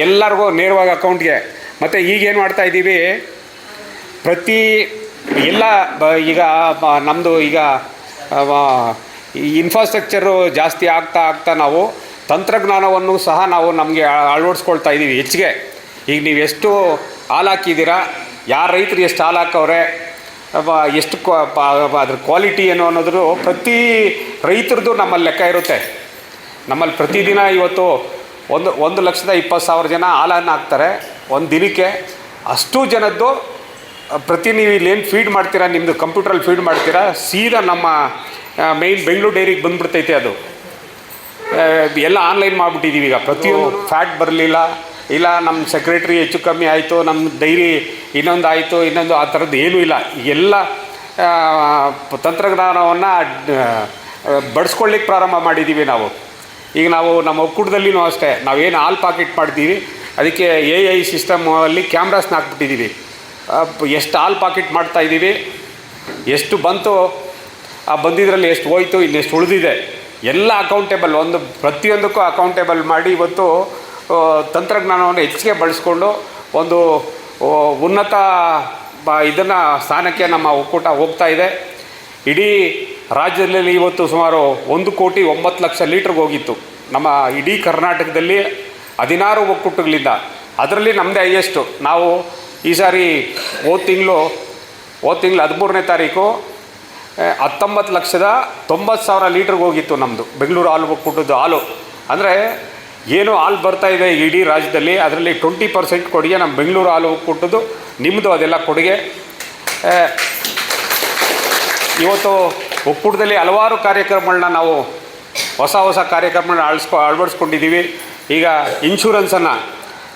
ಎಲ್ಲರಿಗೂ ನೇರವಾಗಿ ಅಕೌಂಟ್ಗೆ. ಮತ್ತು ಈಗೇನು ಮಾಡ್ತಾಯಿದ್ದೀವಿ, ಪ್ರತಿ ಎಲ್ಲ ಈಗ ನಮ್ಮದು ಈಗ ಇನ್ಫ್ರಾಸ್ಟ್ರಕ್ಚರು ಜಾಸ್ತಿ ಆಗ್ತಾ ನಾವು ತಂತ್ರಜ್ಞಾನವನ್ನು ಸಹ ನಾವು ನಮಗೆ ಅಳವಡಿಸ್ಕೊಳ್ತಾ ಇದ್ದೀವಿ ಹೆಚ್ಚಿಗೆ. ಈಗ ನೀವು ಎಷ್ಟು ಹಾಲು ಹಾಕಿದ್ದೀರಾ, ಯಾರು ರೈತರು ಎಷ್ಟು ಹಾಲು ಹಾಕವ್ರೆ, ಎಷ್ಟು ಅದ್ರ ಕ್ವಾಲಿಟಿ ಏನು ಅನ್ನೋದು ಪ್ರತಿ ರೈತರದ್ದು ನಮ್ಮಲ್ಲಿ ಲೆಕ್ಕ ಇರುತ್ತೆ. ನಮ್ಮಲ್ಲಿ ಪ್ರತಿದಿನ ಇವತ್ತು 1,20,000 ಜನ ಹಾಲನ್ನು ಹಾಕ್ತಾರೆ ಒಂದು ದಿನಕ್ಕೆ. ಅಷ್ಟು ಜನದ್ದು ನೀವು ಇಲ್ಲೇನು ಫೀಡ್ ಮಾಡ್ತೀರಾ, ನಿಮ್ಮದು ಕಂಪ್ಯೂಟ್ರಲ್ಲಿ ಫೀಡ್ ಮಾಡ್ತೀರಾ, ಸೀದಾ ನಮ್ಮ ಮೇಯ್ನ್ ಬೆಂಗಳೂರು ಡೈರಿಗೆ ಬಂದುಬಿಡ್ತೈತೆ. ಅದು ಎಲ್ಲ ಆನ್ಲೈನ್ ಮಾಡಿಬಿಟ್ಟಿದ್ದೀವಿ ಈಗ. ಪ್ರತಿಯೊಂದು ಫ್ಯಾಟ್ ಬರಲಿಲ್ಲ, ಇಲ್ಲ ನಮ್ಮ ಸೆಕ್ರೆಟ್ರಿ ಹೆಚ್ಚು ಕಮ್ಮಿ ಆಯಿತು, ನಮ್ಮ ಡೈರಿ ಇನ್ನೊಂದು ಆಯಿತು, ಇನ್ನೊಂದು ಆ ಥರದ್ದು ಏನೂ ಇಲ್ಲ. ಎಲ್ಲ ತಂತ್ರಜ್ಞಾನವನ್ನು ಬಡಿಸ್ಕೊಳ್ಳಿಕ್ಕೆ ಪ್ರಾರಂಭ ಮಾಡಿದ್ದೀವಿ ನಾವು. ಈಗ ನಾವು ನಮ್ಮ ಒಕ್ಕೂಟದಲ್ಲಿನೂ ಅಷ್ಟೇ, ನಾವೇನು ಹಾಲು ಪಾಕೆಟ್ ಮಾಡ್ತೀವಿ ಅದಕ್ಕೆ AI ಸಿಸ್ಟಮಲ್ಲಿ ಕ್ಯಾಮ್ರಾಸ್ನ ಹಾಕ್ಬಿಟ್ಟಿದ್ದೀವಿ. ಎಷ್ಟು ಹಾಲು ಪಾಕೆಟ್ ಮಾಡ್ತಾಯಿದ್ದೀವಿ, ಎಷ್ಟು ಬಂತು, ಆ ಬಂದಿದ್ರಲ್ಲಿ ಎಷ್ಟು ಹೋಯ್ತು, ಇನ್ನೆಷ್ಟು ಉಳಿದಿದೆ, ಎಲ್ಲ ಅಕೌಂಟೇಬಲ್, ಪ್ರತಿಯೊಂದಕ್ಕೂ ಅಕೌಂಟೇಬಲ್ ಮಾಡಿ ಇವತ್ತು ತಂತ್ರಜ್ಞಾನವನ್ನು ಹೆಚ್ಚಿಗೆ ಬಳಸ್ಕೊಂಡು ಒಂದು ಉನ್ನತ ಇದನ್ನು ಸ್ಥಾನಕ್ಕೆ ನಮ್ಮ ಒಕ್ಕೂಟ ಹೋಗ್ತಾ ಇದೆ. ಇಡೀ ರಾಜ್ಯದಲ್ಲಿ ಇವತ್ತು ಸುಮಾರು 1,09,00,000 ಲೀಟ್ರಿಗೆ ಹೋಗಿತ್ತು ನಮ್ಮ ಇಡೀ ಕರ್ನಾಟಕದಲ್ಲಿ 16 ಒಕ್ಕೂಟಗಳಿಂದ. ಅದರಲ್ಲಿ ನಮ್ಮದೇ ಹೈಯೆಸ್ಟು. ನಾವು ಈ ಸಾರಿ ಹೋದ ತಿಂಗಳು 13ನೇ ತಾರೀಕು 19,90,000 ಲೀಟ್ರಿಗೆ ಹೋಗಿತ್ತು ನಮ್ಮದು ಬೆಂಗಳೂರು ಹಾಲು ಒಕ್ಕೂಟದ್ದು ಹಾಲು. ಅಂದರೆ ಏನು ಹಾಲು ಬರ್ತಾಯಿದೆ ಇಡೀ ರಾಜ್ಯದಲ್ಲಿ, ಅದರಲ್ಲಿ 20% ಕೊಡುಗೆ ನಮ್ಮ ಬೆಂಗಳೂರು ಹಾಲು ಒಕ್ಕೂಟದ್ದು, ನಿಮ್ಮದು ಅದೆಲ್ಲ ಕೊಡುಗೆ. ಇವತ್ತು ಒಕ್ಕೂಟದಲ್ಲಿ ಹಲವಾರು ಕಾರ್ಯಕ್ರಮಗಳನ್ನ ನಾವು ಹೊಸ ಕಾರ್ಯಕ್ರಮಗಳನ್ನ ಅಳವಡಿಸ್ಕೊಂಡಿದ್ದೀವಿ. ಈಗ ಇನ್ಶೂರೆನ್ಸನ್ನು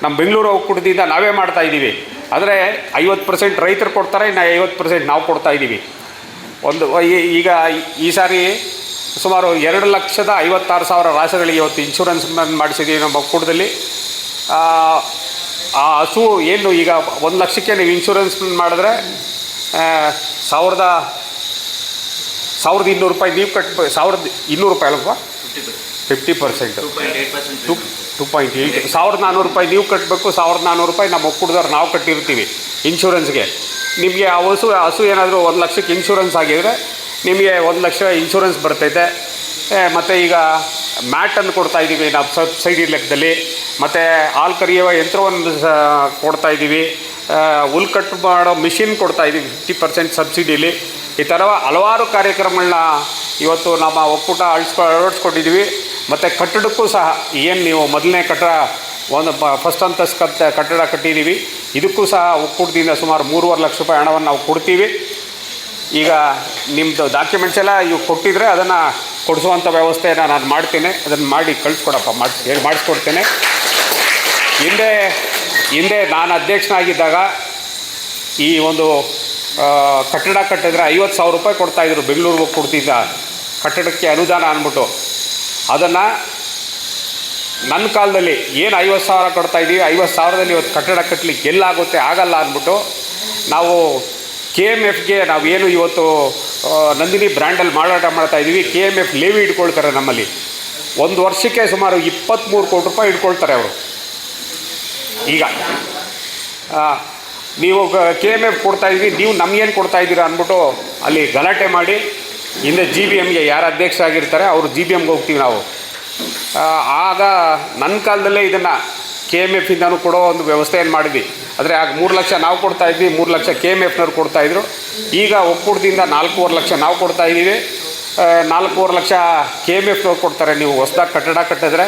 ನಮ್ಮ ಬೆಂಗಳೂರು ಒಕ್ಕೂಟದಿಂದ ನಾವೇ ಮಾಡ್ತಾಯಿದ್ದೀವಿ. ಆದರೆ 50% ರೈತರು ಕೊಡ್ತಾರೆ, ಇನ್ನು 50% ನಾವು ಕೊಡ್ತಾಯಿದ್ದೀವಿ. ಈಗ ಈ ಸಾರಿ ಸುಮಾರು 2,56,000 ರಾಸುಗಳಿಗೆ ಇವತ್ತು ಇನ್ಶೂರೆನ್ಸ್ ಮಾಡಿಸಿದ್ದೀವಿ ನಮ್ಮ ಒಕ್ಕೂಟದಲ್ಲಿ. ಆ ಹಸು ಏನು ಈಗ 1 ಲಕ್ಷಕ್ಕೆ ನೀವು ಇನ್ಶೂರೆನ್ಸ್ ಮಾಡಿದ್ರೆ ₹1,200 ನೀವು ಕಟ್ಬೇಕು. ₹1,200 ಅಲ್ವಾ? 50%, 2.8 ₹1,400 ನೀವು ಕಟ್ಟಬೇಕು. ₹1,400 ನಮ್ಮ ಒಕ್ಕೂಟದವ್ರು ನಾವು ಕಟ್ಟಿರ್ತೀವಿ ಇನ್ಶೂರೆನ್ಸ್ಗೆ. ನಿಮಗೆ ಆ ಹಸು ಏನಾದರೂ 1 ಲಕ್ಷಕ್ಕೆ ಇನ್ಶೂರೆನ್ಸ್ ಆಗಿದರೆ ನಿಮಗೆ 1 ಲಕ್ಷ ಇನ್ಶೂರೆನ್ಸ್ ಬರ್ತೈತೆ. ಮತ್ತು ಈಗ ಮ್ಯಾಟನ್ನು ಕೊಡ್ತಾಯಿದ್ದೀವಿ ನಾವು ಸಬ್ಸಿಡಿ ಲೆಕ್ಕದಲ್ಲಿ. ಮತ್ತು ಹಾಲು ಕರೆಯುವ ಯಂತ್ರವನ್ನು ಕೊಡ್ತಾಯಿದ್ದೀವಿ. ಹುಲ್ ಕಟ್ ಮಾಡೋ ಮಿಷಿನ್ ಕೊಡ್ತಾಯಿದ್ದೀವಿ 50% ಸಬ್ಸಿಡಿಲಿ. ಈ ಥರ ಹಲವಾರು ಕಾರ್ಯಕ್ರಮಗಳನ್ನ ಇವತ್ತು ನಮ್ಮ ಒಕ್ಕೂಟ ಅಳವಡಿಸ್ಕೊಂಡಿದ್ದೀವಿ. ಮತ್ತು ಕಟ್ಟಡಕ್ಕೂ ಸಹ ಏನು ನೀವು ಮೊದಲನೇ ಕಟ್ಟಡ ಫಸ್ಟ್ ಅಂತಸ್ತು ಕಟ್ಟಡ ಕಟ್ಟಿದ್ದೀವಿ, ಇದಕ್ಕೂ ಸಹ ಒಕ್ಕೂಟದಿಂದ ಸುಮಾರು ₹3.5 ಲಕ್ಷ ಹಣವನ್ನು ನಾವು ಕೊಡ್ತೀವಿ. ಈಗ ನಿಮ್ಮದು ಡಾಕ್ಯುಮೆಂಟ್ಸ್ ಎಲ್ಲ ಇವು ಕೊಟ್ಟಿದ್ರೆ ಅದನ್ನು ಕೊಡಿಸುವಂಥ ವ್ಯವಸ್ಥೆಯನ್ನು ನಾನು ಮಾಡ್ತೇನೆ. ಅದನ್ನು ಮಾಡಿ ಕಳಿಸ್ಕೊಡಪ್ಪ, ಮಾಡಿಸ್ಕೊಡ್ತೇನೆ. ಹಿಂದೆ ನಾನು ಅಧ್ಯಕ್ಷನಾಗಿದ್ದಾಗ ಈ ಒಂದು ಕಟ್ಟಡ ಕಟ್ಟಿದ್ರೆ ₹50,000 ಕೊಡ್ತಾಯಿದ್ರು ಬೆಂಗಳೂರು ಒಕ್ಕೂಟದಿಂದ ಕಟ್ಟಡಕ್ಕೆ ಅನುದಾನ ಅಂದ್ಬಿಟ್ಟು. ಅದನ್ನು ನನ್ನ ಕಾಲದಲ್ಲಿ ಏನು 50,000 ಕೊಡ್ತಾಯಿದ್ದೀವಿ, 50,000ದಲ್ಲಿ ಇವತ್ತು ಕಟ್ಟಡ ಕಟ್ಟಲಿಕ್ಕೆ ಎಲ್ಲಾಗುತ್ತೆ, ಆಗಲ್ಲ ಅಂದ್ಬಿಟ್ಟು ನಾವು KMFಗೆ ನಾವೇನು ಇವತ್ತು ನಂದಿನಿ ಬ್ರ್ಯಾಂಡಲ್ಲಿ ಮಾರಾಟ ಮಾಡ್ತಾಯಿದ್ದೀವಿ. KMF ಲೇವಿ ಇಟ್ಕೊಳ್ತಾರೆ ನಮ್ಮಲ್ಲಿ. ಒಂದು ವರ್ಷಕ್ಕೆ ಸುಮಾರು ₹23 ಕೋಟಿ ಇಟ್ಕೊಳ್ತಾರೆ ಅವರು. ಈಗ ನೀವು KMF ಕೊಡ್ತಾಯಿದ್ವಿ, ನೀವು ನಮಗೇನು ಕೊಡ್ತಾಯಿದ್ದೀರಾ ಅಂದ್ಬಿಟ್ಟು ಅಲ್ಲಿ ಗಲಾಟೆ ಮಾಡಿ ಹಿಂದೆ GBMಗೆ ಯಾರು ಅಧ್ಯಕ್ಷ ಆಗಿರ್ತಾರೆ ಅವರು GBMಗೆ ಹೋಗ್ತೀವಿ ನಾವು. ಆಗ ನನ್ನ ಕಾಲದಲ್ಲೇ ಇದನ್ನು KMFಯಿಂದನೂ ಕೊಡೋ ಒಂದು ವ್ಯವಸ್ಥೆಯನ್ನು ಮಾಡಿದ್ವಿ. ಆದರೆ ಆಗ 3 ಲಕ್ಷ ನಾವು ಕೊಡ್ತಾಯಿದ್ವಿ, 3 ಲಕ್ಷ KMFನವ್ರು ಕೊಡ್ತಾಯಿದ್ರು. ಈಗ ಒಕ್ಕೂಟದಿಂದ 4.5 ಲಕ್ಷ ನಾವು ಕೊಡ್ತಾಯಿದ್ದೀವಿ, 4.5 ಲಕ್ಷ KMFನವ್ರು ಕೊಡ್ತಾರೆ ನೀವು ಹೊಸದಾಗಿ ಕಟ್ಟಡ ಕಟ್ಟಿದ್ರೆ.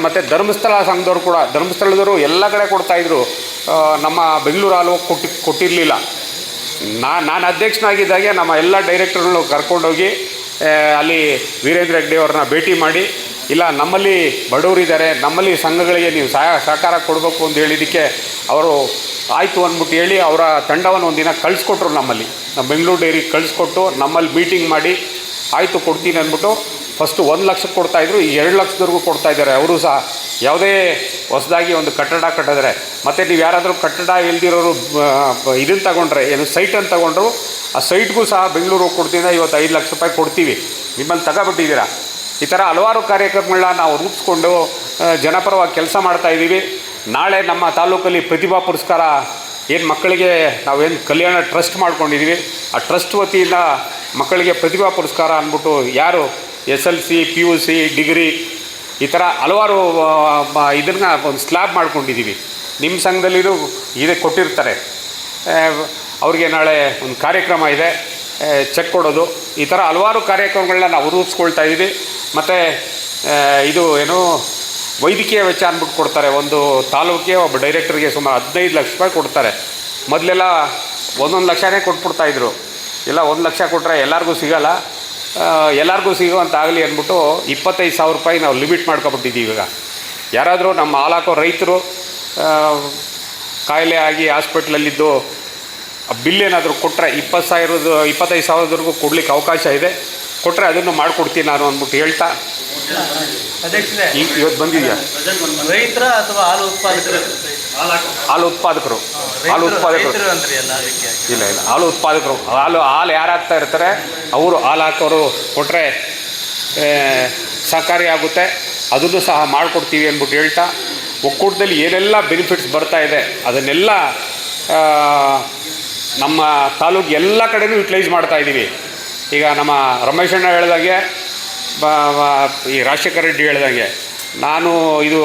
ಮತ್ತು ಧರ್ಮಸ್ಥಳ ಸಂಘದವ್ರು ಕೂಡ, ಧರ್ಮಸ್ಥಳದವರು ಎಲ್ಲ ಕಡೆ ಕೊಡ್ತಾಯಿದ್ರು, ನಮ್ಮ ಬೆಂಗಳೂರು ಹಾಲು ಕೊಟ್ಟಿರಲಿಲ್ಲ. ನಾನು ಅಧ್ಯಕ್ಷನಾಗಿದ್ದಾಗೆ ನಮ್ಮ ಎಲ್ಲ ಡೈರೆಕ್ಟರ್ಗಳು ಕರ್ಕೊಂಡೋಗಿ ಅಲ್ಲಿ ವೀರೇಂದ್ರ ಹೆಗ್ಡೆ ಅವ್ರನ್ನ ಭೇಟಿ ಮಾಡಿ, ಇಲ್ಲ ನಮ್ಮಲ್ಲಿ ಬಡವರಿದ್ದಾರೆ, ನಮ್ಮಲ್ಲಿ ಸಂಘಗಳಿಗೆ ನೀವು ಸಹಕಾರ ಕೊಡಬೇಕು ಅಂತ ಹೇಳಿದ್ದಕ್ಕೆ ಅವರು ಆಯಿತು ಅಂದ್ಬಿಟ್ಟು ಹೇಳಿ ಅವರ ತಂಡವನ್ನು ಒಂದಿನ ಕಳಿಸ್ಕೊಟ್ರು ನಮ್ಮ ಬೆಂಗಳೂರು ಡೈರಿಗೆ ಕಳಿಸ್ಕೊಟ್ಟು ನಮ್ಮಲ್ಲಿ ಮೀಟಿಂಗ್ ಮಾಡಿ ಆಯಿತು ಕೊಡ್ತೀನಿ ಅಂದ್ಬಿಟ್ಟು ಫಸ್ಟು 1 ಲಕ್ಷಕ್ಕೆ ಕೊಡ್ತಾಯಿದ್ರು, ಈಗ 2 ಲಕ್ಷದವರೆಗೂ ಕೊಡ್ತಾಯಿದ್ದಾರೆ. ಅವರು ಸಹ ಯಾವುದೇ ಹೊಸದಾಗಿ ಒಂದು ಕಟ್ಟಡ ಕಟ್ಟಿದ್ರೆ, ಮತ್ತು ನೀವು ಯಾರಾದರೂ ಕಟ್ಟಡ ಇಲ್ದಿರೋರು ಇದನ್ನು ತಗೊಂಡ್ರೆ, ಏನು ಸೈಟನ್ನು ತಗೊಂಡ್ರು, ಆ ಸೈಟ್ಗೂ ಸಹ ಬೆಂಗಳೂರು ಕೊಡ್ತೀನಿ, ಇವತ್ತು 5 ಲಕ್ಷ ರೂಪಾಯಿ ಕೊಡ್ತೀವಿ, ನಿಮ್ಮನ್ನು ತಗೊಬಿಟ್ಟಿದ್ದೀರಾ. ಈ ಥರ ಹಲವಾರು ಕಾರ್ಯಕ್ರಮಗಳನ್ನ ನಾವು ರೂಪಿಸ್ಕೊಂಡು ಜನಪರವಾಗಿ ಕೆಲಸ ಮಾಡ್ತಾಯಿದ್ದೀವಿ. ನಾಳೆ ನಮ್ಮ ತಾಲೂಕಲ್ಲಿ ಪ್ರತಿಭಾ ಪುರಸ್ಕಾರ ಏನು ಮಕ್ಕಳಿಗೆ ನಾವೇನು ಕಲ್ಯಾಣ ಟ್ರಸ್ಟ್ ಮಾಡ್ಕೊಂಡಿದ್ದೀವಿ, ಆ ಟ್ರಸ್ಟ್ ವತಿಯಿಂದ ಮಕ್ಕಳಿಗೆ ಪ್ರತಿಭಾ ಪುರಸ್ಕಾರ ಅಂದ್ಬಿಟ್ಟು ಯಾರು SLC, PUC, ಡಿಗ್ರಿ ಈ ಥರ ಹಲವಾರು ಇದನ್ನು ಒಂದು ಸ್ಲ್ಯಾಬ್ ಮಾಡ್ಕೊಂಡಿದ್ದೀವಿ. ನಿಮ್ಮ ಸಂಘದಲ್ಲಿಯೂ ಇದೇ ಕೊಟ್ಟಿರ್ತಾರೆ. ಅವ್ರಿಗೆ ನಾಳೆ ಒಂದು ಕಾರ್ಯಕ್ರಮ ಇದೆ, ಚೆಕ್ ಕೊಡೋದು, ಈ ಥರ ಹಲವಾರು ಕಾರ್ಯಕ್ರಮಗಳನ್ನ ನಾವು ರೂಪಿಸ್ಕೊಳ್ತಾ ಇದ್ದೀವಿ. ಮತ್ತು ಇದು ಏನು ವೈದ್ಯಕೀಯ ವೆಚ್ಚ ಅಂದ್ಬಿಟ್ಟು ಕೊಡ್ತಾರೆ. ಒಂದು ತಾಲೂಕಿಗೆ ಒಬ್ಬ ಡೈರೆಕ್ಟರ್ಗೆ ಸುಮಾರು 15 ಲಕ್ಷ ರೂಪಾಯಿ ಕೊಡ್ತಾರೆ. ಮೊದಲೆಲ್ಲ 1 ಲಕ್ಷನೇ ಕೊಟ್ಬಿಡ್ತಾಯಿದ್ರು. ಇಲ್ಲ 1 ಲಕ್ಷ ಕೊಟ್ಟರೆ ಎಲ್ಲರಿಗೂ ಸಿಗೋಲ್ಲ, ಎಲ್ಲರಿಗೂ ಸಿಗುವಂತ ಆಗಲಿ ಅಂದ್ಬಿಟ್ಟು 25,000 ರೂಪಾಯಿ ನಾವು ಲಿಮಿಟ್ ಮಾಡ್ಕೊಬಿಟ್ಟಿದ್ದೀವಿ. ಈಗ ಯಾರಾದರೂ ನಮ್ಮ ಹಾಲು ಹಾಕೋ ರೈತರು ಕಾಯಿಲೆ ಆಗಿ ಹಾಸ್ಪಿಟ್ಲಲ್ಲಿದ್ದು ಬಿಲ್ ಏನಾದರೂ ಕೊಟ್ಟರೆ 25,000ವರೆಗೂ ಕೊಡಲಿಕ್ಕೆ ಅವಕಾಶ ಇದೆ. ಕೊಟ್ಟರೆ ಅದನ್ನು ಮಾಡಿಕೊಡ್ತೀನಿ ನಾನು ಅಂದ್ಬಿಟ್ಟು ಹೇಳ್ತಾ ಇವತ್ತು ಬಂದಿದೆಯಾ ರೈತರ ಅಥವಾ ಹಾಲು ಉತ್ಪಾದಕರು? ಹಾಲು ಉತ್ಪಾದಕರು ಇಲ್ಲ ಹಾಲು ಉತ್ಪಾದಕರು, ಹಾಲು ಯಾರು ಹಾಕ್ತಾ ಇರ್ತಾರೆ ಅವರು ಹಾಲು ಹಾಕೋರು ಕೊಟ್ಟರೆ ಸಹಕಾರಿಯಾಗುತ್ತೆ, ಅದನ್ನು ಸಹ ಮಾಡಿಕೊಡ್ತೀವಿ ಅಂದ್ಬಿಟ್ಟು ಹೇಳ್ತಾ, ಒಕ್ಕೂಟದಲ್ಲಿ ಏನೆಲ್ಲ ಬೆನಿಫಿಟ್ಸ್ ಬರ್ತಾ ಇದೆ ಅದನ್ನೆಲ್ಲ ನಮ್ಮ ತಾಲೂಕು ಎಲ್ಲ ಕಡೆಯೂ ಯುಟಿಲೈಸ್ ಮಾಡ್ತಾಯಿದ್ದೀವಿ. ಈಗ ನಮ್ಮ ರಮೇಶಣ್ಣ ಹೇಳ್ದಂಗೆ, ಈ ರಾಜಶೇಖರ ರೆಡ್ಡಿ ಹೇಳ್ದಂಗೆ, ನಾನು ಇದು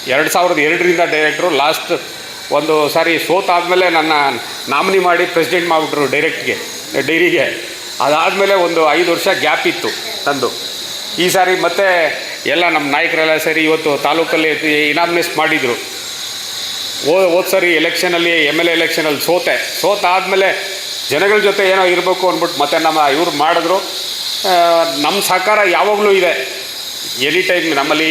2002ರಿಂದ ಡೈರೆಕ್ಟ್ರು. ಲಾಸ್ಟ್ ಒಂದು ಸಾರಿ ಸೋತಾದಮೇಲೆ ನನ್ನ ನಾಮಿನಿ ಮಾಡಿ ಪ್ರೆಸಿಡೆಂಟ್ ಮಾಡಿಬಿಟ್ರು ಡೈರಿಗೆ. ಅದಾದಮೇಲೆ ಒಂದು 5 ವರ್ಷ ಗ್ಯಾಪ್ ಇತ್ತು ನಂದು. ಈ ಸಾರಿ ಮತ್ತೆ ಎಲ್ಲ ನಮ್ಮ ನಾಯಕರೆಲ್ಲ ಸೇರಿ ಇವತ್ತು ತಾಲೂಕಲ್ಲಿ ಇನಾಮಿನೇಟ್ ಮಾಡಿದರು. ಹೋದ ಸರಿ ಎಲೆಕ್ಷನಲ್ಲಿ MLA ಎಲೆಕ್ಷನಲ್ಲಿ ಸೋತಾದಮೇಲೆ ಜನಗಳ ಜೊತೆ ಏನೋ ಇರಬೇಕು ಅಂದ್ಬಿಟ್ಟು ಮತ್ತೆ ಇವ್ರು ಮಾಡಿದ್ರು. ನಮ್ಮ ಸಹಕಾರ ಯಾವಾಗಲೂ ಇದೆ. ಎನಿ ಟೈಮ್ ನಮ್ಮಲ್ಲಿ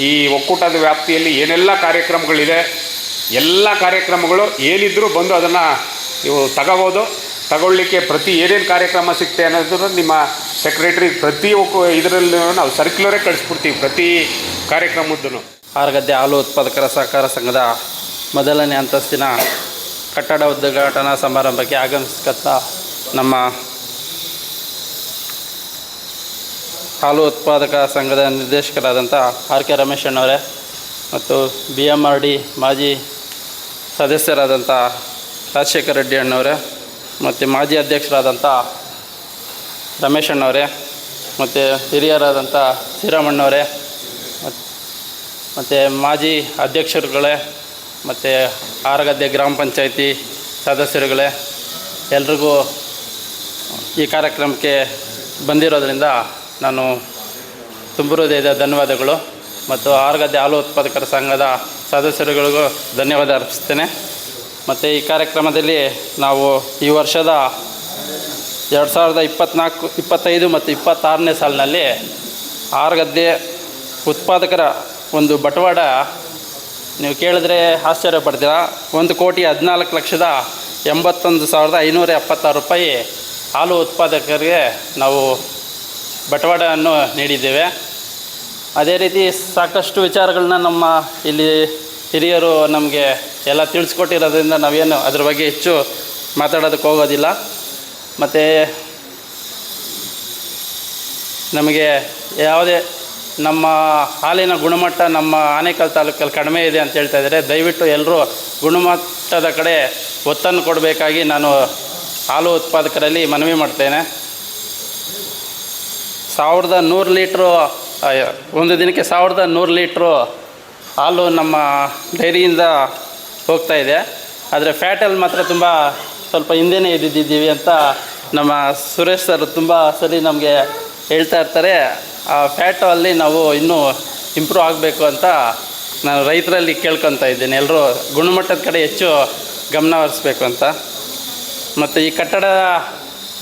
ಈ ಒಕ್ಕೂಟದ ವ್ಯಾಪ್ತಿಯಲ್ಲಿ ಏನೆಲ್ಲ ಕಾರ್ಯಕ್ರಮಗಳಿದೆ, ಎಲ್ಲ ಕಾರ್ಯಕ್ರಮಗಳು ಏನಿದ್ರೂ ಬಂದು ಅದನ್ನು ನೀವು ತಗೊಳ್ಳಿಕ್ಕೆ ಏನೇನು ಕಾರ್ಯಕ್ರಮ ಸಿಗ್ತೆ ಅನ್ನೋದನ್ನು ನಿಮ್ಮ ಸೆಕ್ರೆಟ್ರಿ ಪ್ರತಿ ಇದರಲ್ಲೂ ನಾವು ಸರ್ಕ್ಯುಲರೇ ಕಳಿಸ್ಬಿಡ್ತೀವಿ ಪ್ರತಿ ಕಾರ್ಯಕ್ರಮದ್ದೂ. ಹಾರಗದ್ದೆ ಹಾಲು ಉತ್ಪಾದಕರ ಸಹಕಾರ ಸಂಘದ ಮೊದಲನೇ ಅಂತಸ್ತಿನ ಕಟ್ಟಡ ಉದ್ಘಾಟನಾ ಸಮಾರಂಭಕ್ಕೆ ಆಗಮಿಸಕತ್ತ ನಮ್ಮ ಹಾಲು ಉತ್ಪಾದಕ ಸಂಘದ ನಿರ್ದೇಶಕರಾದಂಥ RK ರಮೇಶ್ ಅಣ್ಣವರೇ ಮತ್ತು BMRD ಮಾಜಿ ಸದಸ್ಯರಾದಂಥ ರಾಜಶೇಖರ ರೆಡ್ಡಿ ಅಣ್ಣವರೇ ಮತ್ತು ಮಾಜಿ ಅಧ್ಯಕ್ಷರಾದಂಥ ರಮೇಶ್ ಅಣ್ಣವರೇ ಮತ್ತು ಹಿರಿಯರಾದಂಥ ಶ್ರೀರಾಮಣ್ಣವರೇ ಮತ್ತು ಮಾಜಿ ಅಧ್ಯಕ್ಷರುಗಳೇ ಮತ್ತು ಹಾರಗದ್ದೆ ಗ್ರಾಮ ಪಂಚಾಯಿತಿ ಸದಸ್ಯರುಗಳೇ, ಎಲ್ರಿಗೂ ಈ ಕಾರ್ಯಕ್ರಮಕ್ಕೆ ಬಂದಿರೋದ್ರಿಂದ ನಾನು ತುಂಬ ಹೃದಯದ ಧನ್ಯವಾದಗಳು. ಮತ್ತು ಹಾರಗದ್ದೆ ಹಾಲು ಉತ್ಪಾದಕರ ಸಂಘದ ಸದಸ್ಯರುಗಳಿಗೂ ಧನ್ಯವಾದ ಅರ್ಪಿಸ್ತೇನೆ. ಮತ್ತು ಈ ಕಾರ್ಯಕ್ರಮದಲ್ಲಿ ನಾವು ಈ ವರ್ಷದ 2024, 25 ಮತ್ತು 26ನೇ ಸಾಲಿನಲ್ಲಿ ಹಾರಗದ್ದೆ ಉತ್ಪಾದಕರ ಒಂದು ಬಂಡವಾಳ ನೀವು ಕೇಳಿದ್ರೆ ಆಶ್ಚರ್ಯ ಪಡ್ತೀರಾ. 1,14,81,576 ರೂಪಾಯಿ ಹಾಲು ಉತ್ಪಾದಕರಿಗೆ ನಾವು ಬಂಡವಾಳವನ್ನು ನೀಡಿದ್ದೇವೆ. ಅದೇ ರೀತಿ ಸಾಕಷ್ಟು ವಿಚಾರಗಳನ್ನ ನಮ್ಮ ಇಲ್ಲಿ ಹಿರಿಯರು ನಮಗೆ ಎಲ್ಲ ತಿಳಿಸ್ಕೊಟ್ಟಿರೋದ್ರಿಂದ ನಾವೇನು ಅದ್ರ ಬಗ್ಗೆ ಹೆಚ್ಚು ಮಾತಾಡೋದಕ್ಕೆ ಹೋಗೋದಿಲ್ಲ. ಮತ್ತು ನಮಗೆ ಯಾವುದೇ ನಮ್ಮ ಹಾಲಿನ ಗುಣಮಟ್ಟ ನಮ್ಮ ಆನೇಕಲ್ ತಾಲೂಕಲ್ಲಿ ಕಡಿಮೆ ಇದೆ ಅಂತ ಹೇಳ್ತಾ ಇದ್ದಾರೆ. ದಯವಿಟ್ಟು ಎಲ್ಲರೂ ಗುಣಮಟ್ಟದ ಕಡೆ ಒತ್ತನ್ನು ಕೊಡಬೇಕಾಗಿ ನಾನು ಹಾಲು ಉತ್ಪಾದಕರಲ್ಲಿ ಮನವಿ ಮಾಡ್ತೇನೆ. 1,100 ಲೀಟ್ರು ಒಂದು ದಿನಕ್ಕೆ 1,100 ಲೀಟ್ರು ಹಾಲು ನಮ್ಮ ಡೈರಿಯಿಂದ ಹೋಗ್ತಾ ಇದೆ. ಆದರೆ ಫ್ಯಾಟಲ್ಲಿ ಮಾತ್ರ ಸ್ವಲ್ಪ ಹಿಂದೆನೇ ಇದ್ದಿದ್ದೀವಿ ಅಂತ ನಮ್ಮ ಸುರೇಶ್ ಸರ್ ತುಂಬ ಸರಿ ನಮಗೆ ಹೇಳ್ತಾ ಇರ್ತಾರೆ. ಆ ಫ್ಯಾಟು ಅಲ್ಲಿ ನಾವು ಇನ್ನೂ ಇಂಪ್ರೂವ್ ಆಗಬೇಕು ಅಂತ ನಾನು ರೈತರಲ್ಲಿ ಕೇಳ್ಕೊತಾ ಇದ್ದೇನೆ. ಎಲ್ಲರೂ ಗುಣಮಟ್ಟದ ಕಡೆ ಹೆಚ್ಚು ಗಮನ ಹರಿಸ್ಬೇಕು ಅಂತ. ಮತ್ತು ಈ ಕಟ್ಟಡ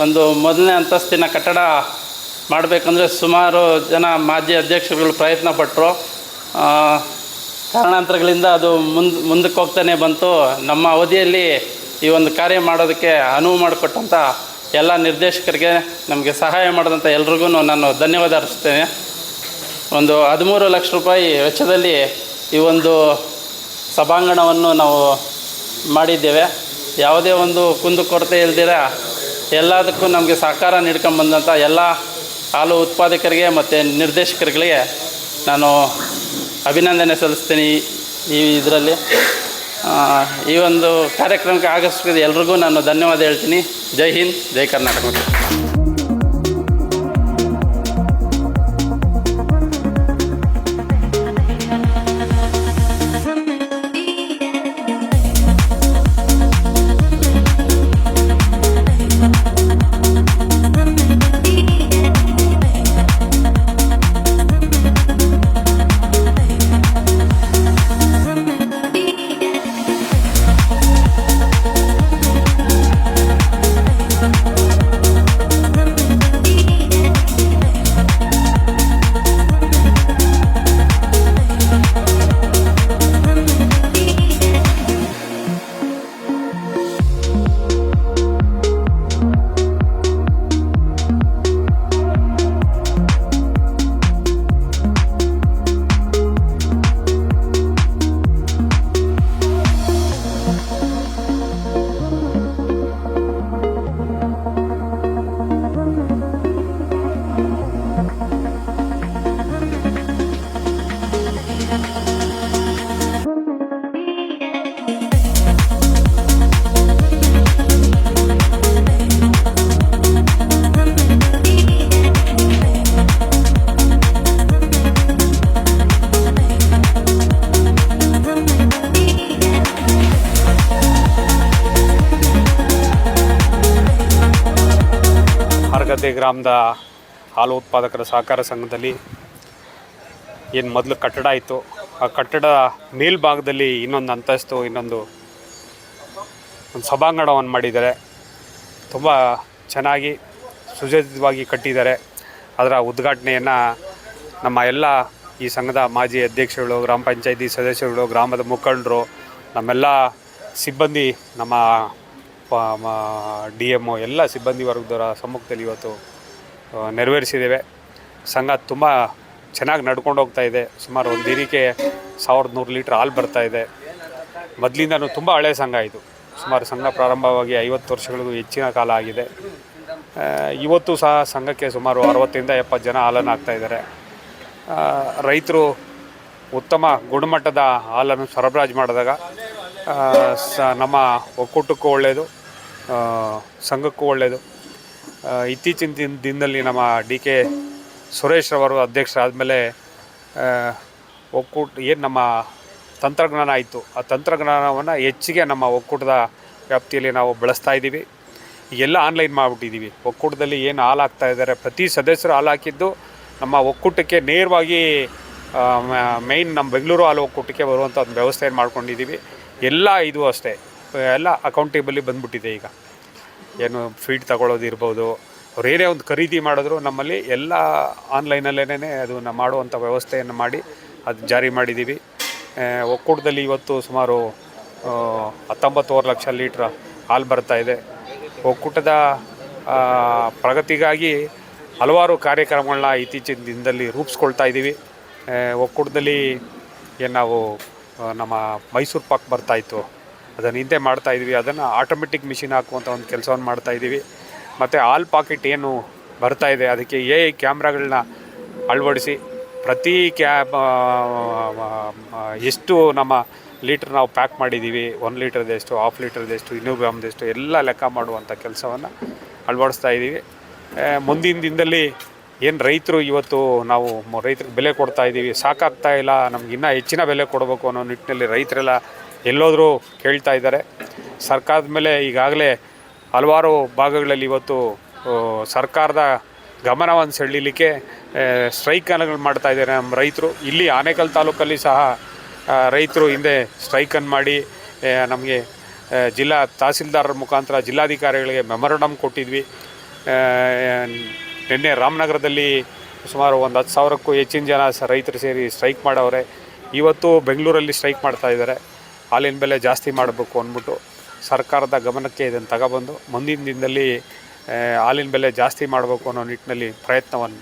ಒಂದು ಮೊದಲನೇ ಅಂತಸ್ತಿನ ಕಟ್ಟಡ ಮಾಡಬೇಕಂದ್ರೆ ಸುಮಾರು ಜನ ಮಾಜಿ ಅಧ್ಯಕ್ಷರುಗಳು ಪ್ರಯತ್ನ ಪಟ್ಟರು. ಕಾರಣಾಂತರಗಳಿಂದ ಅದು ಮುಂದಕ್ಕೆ ಹೋಗ್ತಾನೆ ಬಂತು. ನಮ್ಮ ಅವಧಿಯಲ್ಲಿ ಈ ಒಂದು ಕಾರ್ಯ ಮಾಡೋದಕ್ಕೆ ಅನುವು ಮಾಡಿಕೊಟ್ಟಂಥ ಎಲ್ಲ ನಿರ್ದೇಶಕರಿಗೆ ನಮಗೆ ಸಹಾಯ ಮಾಡಿದಂಥ ಎಲ್ರಿಗೂ ನಾನು ಧನ್ಯವಾದ ಅರ್ಪಿಸ್ತೇನೆ. ಒಂದು 13 ಲಕ್ಷ ರೂಪಾಯಿ ವೆಚ್ಚದಲ್ಲಿ ಈ ಒಂದು ಸಭಾಂಗಣವನ್ನು ನಾವು ಮಾಡಿದ್ದೇವೆ. ಯಾವುದೇ ಒಂದು ಕುಂದುಕೊರತೆ ಇಲ್ದಿರ ಎಲ್ಲದಕ್ಕೂ ನಮಗೆ ಸಹಕಾರ ನೀಡ್ಕೊಂಬಂದಂಥ ಎಲ್ಲ ಹಾಲು ಉತ್ಪಾದಕರಿಗೆ ಮತ್ತು ನಿರ್ದೇಶಕರುಗಳಿಗೆ ನಾನು ಅಭಿನಂದನೆ ಸಲ್ಲಿಸ್ತೀನಿ. ಈ ಇದರಲ್ಲಿ ಈ ಒಂದು ಕಾರ್ಯಕ್ರಮಕ್ಕೆ ಆಗಮಿಸಿದ ಎಲ್ರಿಗೂ ನಾನು ಧನ್ಯವಾದ ಹೇಳ್ತೀನಿ. ಜೈ ಹಿಂದ್, ಜೈ ಕರ್ನಾಟಕ. ಹಾರಗದ್ದೆ ಗ್ರಾಮದ ಹಾಲು ಉತ್ಪಾದಕರ ಸಹಕಾರ ಸಂಘದಲ್ಲಿ ಏನು ಮೊದಲು ಕಟ್ಟಡ ಇತ್ತು, ಆ ಕಟ್ಟಡ ಮೇಲ್ಭಾಗದಲ್ಲಿ ಇನ್ನೊಂದು ಅಂತಸ್ತು, ಒಂದು ಸಭಾಂಗಣವನ್ನು ಮಾಡಿದ್ದಾರೆ. ತುಂಬ ಚೆನ್ನಾಗಿ ಸುಸಜ್ಜಿತವಾಗಿ ಕಟ್ಟಿದ್ದಾರೆ. ಅದರ ಉದ್ಘಾಟನೆಯನ್ನು ನಮ್ಮ ಎಲ್ಲ ಈ ಸಂಘದ ಮಾಜಿ ಅಧ್ಯಕ್ಷಗಳು, ಗ್ರಾಮ ಪಂಚಾಯತಿ ಸದಸ್ಯರುಗಳು, ಗ್ರಾಮದ ಮುಖಂಡರು, ನಮ್ಮೆಲ್ಲ ಸಿಬ್ಬಂದಿ, ನಮ್ಮ DMO ಎಲ್ಲ ಸಿಬ್ಬಂದಿ ವರ್ಗದವರ ಸಮ್ಮುಖದಲ್ಲಿ ಇವತ್ತು ನೆರವೇರಿಸಿದ್ದೇವೆ. ಸಂಘ ತುಂಬ ಚೆನ್ನಾಗಿ ನಡ್ಕೊಂಡು ಹೋಗ್ತಾ ಇದೆ. ಸುಮಾರು ಒಂದು ದಿನಕ್ಕೆ 1100 ಲೀಟ್ರ್ ಹಾಲು ಬರ್ತಾಯಿದೆ. ಮೊದಲಿಂದನೂ ತುಂಬ ಹಳೆಯ ಸಂಘ ಇದು. ಸುಮಾರು ಸಂಘ ಪ್ರಾರಂಭವಾಗಿ 50 ವರ್ಷಗಳಿಗೂ ಹೆಚ್ಚಿನ ಕಾಲ ಆಗಿದೆ. ಇವತ್ತು ಸಹ ಸಂಘಕ್ಕೆ ಸುಮಾರು 60ರಿಂದ 70 ಜನ ಹಾಲನ್ನು ಹಾಕ್ತಾಯಿದ್ದಾರೆ. ರೈತರು ಉತ್ತಮ ಗುಣಮಟ್ಟದ ಹಾಲನ್ನು ಸರಬರಾಜು ಮಾಡಿದಾಗ ನಮ್ಮ ಒಕ್ಕೂಟಕ್ಕೂ ಒಳ್ಳೆಯದು, ಸಂಘಕ್ಕೂ ಒಳ್ಳೆಯದು. ಇತ್ತೀಚಿನ ದಿನದಲ್ಲಿ ನಮ್ಮ DK ಸುರೇಶ್ ಅವರು ಅಧ್ಯಕ್ಷರಾದಮೇಲೆ ಒಕ್ಕೂಟ ಏನು ನಮ್ಮ ತಂತ್ರಜ್ಞಾನ ಆಯಿತು, ಆ ತಂತ್ರಜ್ಞಾನವನ್ನು ಹೆಚ್ಚಿಗೆ ನಮ್ಮ ಒಕ್ಕೂಟದ ವ್ಯಾಪ್ತಿಯಲ್ಲಿ ನಾವು ಬಳಸ್ತಾ ಇದ್ದೀವಿ. ಎಲ್ಲ ಆನ್ಲೈನ್ ಮಾಡಿಬಿಟ್ಟಿದ್ದೀವಿ. ಒಕ್ಕೂಟದಲ್ಲಿ ಏನು ಹಾಲು ಹಾಕ್ತಾ ಇದ್ದಾರೆ, ಪ್ರತಿ ಸದಸ್ಯರು ಹಾಲು ಹಾಕಿದ್ದು ನಮ್ಮ ಒಕ್ಕೂಟಕ್ಕೆ ನೇರವಾಗಿ ಮೇಯ್ನ್ ನಮ್ಮ ಬೆಂಗಳೂರು ಹಾಲು ಒಕ್ಕೂಟಕ್ಕೆ ಬರುವಂಥ ಒಂದು ವ್ಯವಸ್ಥೆಯನ್ನು ಮಾಡ್ಕೊಂಡಿದ್ದೀವಿ. ಎಲ್ಲ ಇದು ಅಷ್ಟೇ, ಎಲ್ಲ ಅಕೌಂಟೇಬಲಿ ಬಂದ್ಬಿಟ್ಟಿದೆ. ಈಗ ಏನು ಫೀಡ್ ತಗೊಳ್ಳೋದಿರ್ಬೋದು, ಅವ್ರು ಏನೇ ಒಂದು ಖರೀದಿ ಮಾಡಿದ್ರು ನಮ್ಮಲ್ಲಿ ಎಲ್ಲ ಆನ್ಲೈನಲ್ಲೇ ಅದನ್ನು ಮಾಡುವಂಥ ವ್ಯವಸ್ಥೆಯನ್ನು ಮಾಡಿ ಅದು ಜಾರಿ ಮಾಡಿದ್ದೀವಿ. ಒಕ್ಕೂಟದಲ್ಲಿ ಇವತ್ತು ಸುಮಾರು 19 ಲಕ್ಷ ಲೀಟ್ರ್ ಹಾಲು ಬರ್ತಾಯಿದೆ. ಒಕ್ಕೂಟದ ಪ್ರಗತಿಗಾಗಿ ಹಲವಾರು ಕಾರ್ಯಕ್ರಮಗಳನ್ನ ಇತ್ತೀಚಿನ ದಿನದಲ್ಲಿ ರೂಪಿಸ್ಕೊಳ್ತಾ ಇದ್ದೀವಿ. ಒಕ್ಕೂಟದಲ್ಲಿ ಏನು ನಾವು ನಮ್ಮ ಮೈಸೂರು ಪಾಕ್ ಬರ್ತಾಯಿತ್ತು, ಅದನ್ನು ಹಿಂದೆ ಮಾಡ್ತಾಯಿದ್ವಿ. ಅದನ್ನು ಆಟೋಮೆಟಿಕ್ ಮಿಷಿನ್ ಹಾಕುವಂಥ ಒಂದು ಕೆಲಸವನ್ನು ಮಾಡ್ತಾಯಿದ್ದೀವಿ. ಮತ್ತು ಹಾಲು ಪಾಕೆಟ್ ಏನು ಬರ್ತಾಯಿದೆ ಅದಕ್ಕೆ AI ಕ್ಯಾಮ್ರಾಗಳನ್ನ ಅಳವಡಿಸಿ ಪ್ರತಿ ಎಷ್ಟು ನಮ್ಮ ಲೀಟ್ರ್ ನಾವು ಪ್ಯಾಕ್ ಮಾಡಿದ್ದೀವಿ, 1 ಲೀಟ್ರದೆಷ್ಟು, 1/2 ಲೀಟ್ರದೆಷ್ಟು, 200 ಗ್ರಾಮ್ದೆಷ್ಟು ಎಲ್ಲ ಲೆಕ್ಕ ಮಾಡುವಂಥ ಕೆಲಸವನ್ನು ಅಳವಡಿಸ್ತಾ ಇದ್ದೀವಿ. ಮುಂದಿನ ದಿನದಲ್ಲಿ ಏನು ರೈತರು ಇವತ್ತು ನಾವು ರೈತರಿಗೆ ಬೆಲೆ ಕೊಡ್ತಾ ಇದ್ದೀವಿ, ಸಾಕಾಗ್ತಾ ಇಲ್ಲ, ನಮ್ಗೆ ಇನ್ನೂ ಹೆಚ್ಚಿನ ಬೆಲೆ ಕೊಡಬೇಕು ಅನ್ನೋ ನಿಟ್ಟಿನಲ್ಲಿ ರೈತರೆಲ್ಲ ಎಲ್ಲೋದ್ರೂ ಕೇಳ್ತಾ ಇದ್ದಾರೆ. ಸರ್ಕಾರದ ಮೇಲೆ ಈಗಾಗಲೇ ಹಲವಾರು ಭಾಗಗಳಲ್ಲಿ ಇವತ್ತು ಸರ್ಕಾರದ ಗಮನವನ್ನು ಸೆಳೀಲಿಕ್ಕೆ ಸ್ಟ್ರೈಕನ್ನು ಮಾಡ್ತಾ ಇದ್ದಾರೆ ನಮ್ಮ ರೈತರು. ಇಲ್ಲಿ ಆನೇಕಲ್ ತಾಲೂಕಲ್ಲಿ ಸಹ ರೈತರು ಹಿಂದೆ ಸ್ಟ್ರೈಕನ್ನು ಮಾಡಿ ನಮಗೆ ಜಿಲ್ಲಾ ತಹಸೀಲ್ದಾರರ ಮುಖಾಂತರ ಜಿಲ್ಲಾಧಿಕಾರಿಗಳಿಗೆ ಮೆಮೊರಂಡಮ್ ಕೊಟ್ಟಿದ್ವಿ. ನಿನ್ನೆ ರಾಮನಗರದಲ್ಲಿ ಸುಮಾರು ಒಂದು 10,000ಕ್ಕೂ ಹೆಚ್ಚಿನ ಜನ ರೈತರು ಸೇರಿ ಸ್ಟ್ರೈಕ್ ಮಾಡವ್ರೆ. ಇವತ್ತು ಬೆಂಗಳೂರಲ್ಲಿ ಸ್ಟ್ರೈಕ್ ಮಾಡ್ತಾ ಇದ್ದಾರೆ. ಹಾಲಿನ ಬೆಲೆ ಜಾಸ್ತಿ ಮಾಡಬೇಕು ಅಂದ್ಬಿಟ್ಟು ಸರ್ಕಾರದ ಗಮನಕ್ಕೆ ಇದನ್ನು ತಗೊಬಂದು ಮುಂದಿನ ದಿನದಲ್ಲಿ ಹಾಲಿನ ಬೆಲೆ ಜಾಸ್ತಿ ಮಾಡಬೇಕು ಅನ್ನೋ ನಿಟ್ಟಿನಲ್ಲಿ ಪ್ರಯತ್ನವನ್ನು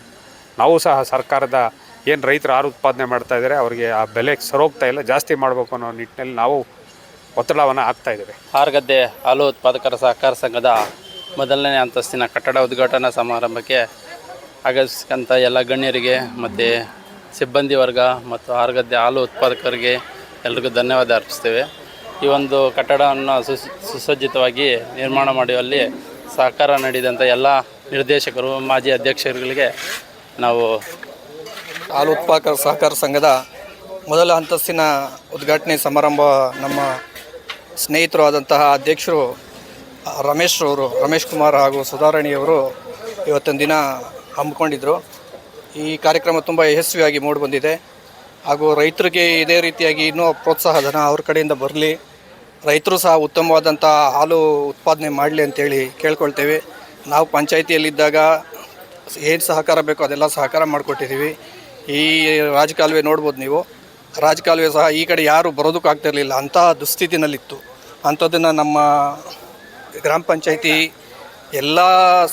ನಾವು ಸಹ ಸರ್ಕಾರದ ಏನು ರೈತರು ಹಾಲು ಉತ್ಪಾದನೆ ಮಾಡ್ತಾಯಿದ್ದಾರೆ ಅವರಿಗೆ ಆ ಬೆಲೆ ಸರೋಗ್ತಾ ಇಲ್ಲ, ಜಾಸ್ತಿ ಮಾಡಬೇಕು ಅನ್ನೋ ನಿಟ್ಟಿನಲ್ಲಿ ನಾವು ಒತ್ತಡವನ್ನು ಹಾಕ್ತಾಯಿದ್ದೇವೆ. ಹಾರಗದ್ದೆ ಹಾಲು ಉತ್ಪಾದಕರ ಸಹಕಾರ ಸಂಘದ ಮೊದಲನೇ ಅಂತಸ್ತಿನ ಕಟ್ಟಡ ಉದ್ಘಾಟನಾ ಸಮಾರಂಭಕ್ಕೆ ಆಗಮಿಸಿದಂಥ ಎಲ್ಲ ಗಣ್ಯರಿಗೆ ಮತ್ತು ಸಿಬ್ಬಂದಿ ವರ್ಗ ಮತ್ತು ಹಾರಗದ್ದೆ ಹಾಲು ಉತ್ಪಾದಕರಿಗೆ ಎಲ್ರಿಗೂ ಧನ್ಯವಾದ ಅರ್ಪಿಸ್ತೇವೆ. ಈ ಒಂದು ಕಟ್ಟಡವನ್ನು ಸುಸಜ್ಜಿತವಾಗಿ ನಿರ್ಮಾಣ ಮಾಡುವಲ್ಲಿ ಸಹಕಾರ ನೀಡಿದಂಥ ಎಲ್ಲ ನಿರ್ದೇಶಕರು, ಮಾಜಿ ಅಧ್ಯಕ್ಷರುಗಳಿಗೆ ನಾವು ಹಾಲು ಉತ್ಪಾದಕರ ಸಹಕಾರ ಸಂಘದ ಮೊದಲ ಅಂತಸ್ತಿನ ಉದ್ಘಾಟನೆ ಸಮಾರಂಭ ನಮ್ಮ ಸ್ನೇಹಿತರು ಆದಂತಹ ಅಧ್ಯಕ್ಷರು ರಮೇಶ್ ಕುಮಾರ್ ಹಾಗೂ ಸುಧಾರಾಣಿಯವರು ಇವತ್ತಿನ ದಿನ ಹಮ್ಮಿಕೊಂಡಿದ್ದರು. ಈ ಕಾರ್ಯಕ್ರಮ ತುಂಬ ಯಶಸ್ವಿಯಾಗಿ ಮೂಡಿಬಂದಿದೆ ಹಾಗೂ ರೈತರಿಗೆ ಇದೇ ರೀತಿಯಾಗಿ ಇನ್ನೂ ಪ್ರೋತ್ಸಾಹ ಧನ ಅವ್ರ ಕಡೆಯಿಂದ ಬರಲಿ, ರೈತರು ಸಹ ಉತ್ತಮವಾದಂಥ ಹಾಲು ಉತ್ಪಾದನೆ ಮಾಡಲಿ ಅಂತೇಳಿ ಕೇಳ್ಕೊಳ್ತೇವೆ. ನಾವು ಪಂಚಾಯಿತಿಯಲ್ಲಿದ್ದಾಗ ಏನು ಸಹಕಾರ ಬೇಕೋ ಅದೆಲ್ಲ ಸಹಕಾರ ಮಾಡಿಕೊಟ್ಟಿದ್ದೀವಿ. ಈ ರಾಜಕಾಲುವೆ ನೋಡ್ಬೋದು ನೀವು, ರಾಜಕಾಲುವೆ ಸಹ ಈ ಕಡೆ ಯಾರು ಬರೋದಕ್ಕಾಗ್ತಿರಲಿಲ್ಲ, ಅಂಥ ದುಸ್ಥಿತಿನಲ್ಲಿತ್ತು. ಅಂಥದ್ದನ್ನು ನಮ್ಮ ಗ್ರಾಮ ಪಂಚಾಯಿತಿ ಎಲ್ಲ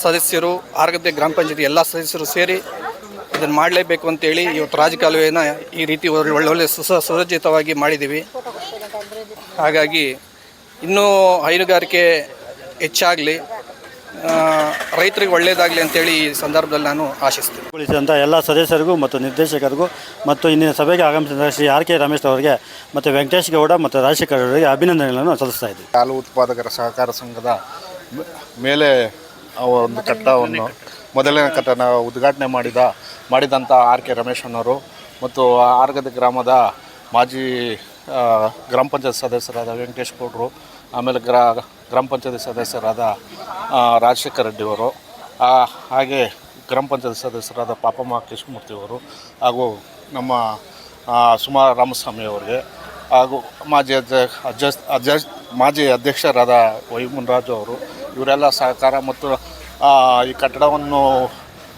ಸದಸ್ಯರು, ಹಾರಗದ್ದೆ ಗ್ರಾಮ ಪಂಚಾಯಿತಿ ಎಲ್ಲ ಸದಸ್ಯರು ಸೇರಿ ಇದನ್ನು ಮಾಡಲೇಬೇಕು ಅಂತೇಳಿ ಇವತ್ತು ರಾಜಕಾಲುವೆನ ಈ ರೀತಿ ಒಳ್ಳೊಳ್ಳೆ ಸುಸಜ್ಜಿತವಾಗಿ ಮಾಡಿದ್ದೀವಿ. ಹಾಗಾಗಿ ಇನ್ನೂ ಹೈನುಗಾರಿಕೆ ಹೆಚ್ಚಾಗಲಿ, ರೈತರಿಗೆ ಒಳ್ಳೆಯದಾಗಲಿ ಅಂತೇಳಿ ಈ ಸಂದರ್ಭದಲ್ಲಿ ನಾನು ಆಶಿಸ್ತೀನಿ. ಉಳಿಸಿದಂಥ ಎಲ್ಲ ಸದಸ್ಯರಿಗೂ ಮತ್ತು ನಿರ್ದೇಶಕರಿಗೂ ಮತ್ತು ಇಂದಿನ ಸಭೆಗೆ ಆಗಮಿಸಿದ ಶ್ರೀ ಆರ್ ಕೆ ರಮೇಶ್ ಅವರಿಗೆ ಮತ್ತು ವೆಂಕಟೇಶ್ ಗೌಡ ಮತ್ತು ರಾಜಶೇಖರ್ ಅವರಿಗೆ ಅಭಿನಂದನೆಗಳನ್ನು ಸಲ್ಲಿಸ್ತಾ ಇದ್ದೀವಿ. ಹಾಲು ಉತ್ಪಾದಕರ ಸಹಕಾರ ಸಂಘದ ಮೇಲೆ ಒಂದು ಕಟ್ಟಡವನ್ನು ಮೊದಲನೇ ಕಟ್ಟಡ ಉದ್ಘಾಟನೆ ಮಾಡಿದಂಥ ಆರ್ ಕೆ ರಮೇಶ್ ಅನ್ನೋರು ಮತ್ತು ಹಾರಗದ್ದೆ ಗ್ರಾಮದ ಮಾಜಿ ಗ್ರಾಮ ಪಂಚಾಯತ್ ಸದಸ್ಯರಾದ ವೆಂಕಟೇಶ್ ಗೌಡರು, ಆಮೇಲೆ ಗ್ರಾಮ ಪಂಚಾಯತ್ ಸದಸ್ಯರಾದ ರಾಜಶೇಖರ್ ರೆಡ್ಡಿಯವರು, ಹಾಗೆ ಗ್ರಾಮ ಪಂಚಾಯತ್ ಸದಸ್ಯರಾದ ಪಾಪಮ್ಮ ಕೃಷ್ಣಮೂರ್ತಿಯವರು ಹಾಗೂ ನಮ್ಮ ಸುಮಾ ರಾಮಸ್ವಾಮಿ ಅವರಿಗೆ ಹಾಗೂ ಮಾಜಿ ಅಧ್ಯಕ್ಷರಾದ ವೈ ಮುನ್ರಾಜು ಅವರು, ಇವರೆಲ್ಲ ಸಹಕಾರ ಮತ್ತು ಈ ಕಟ್ಟಡವನ್ನು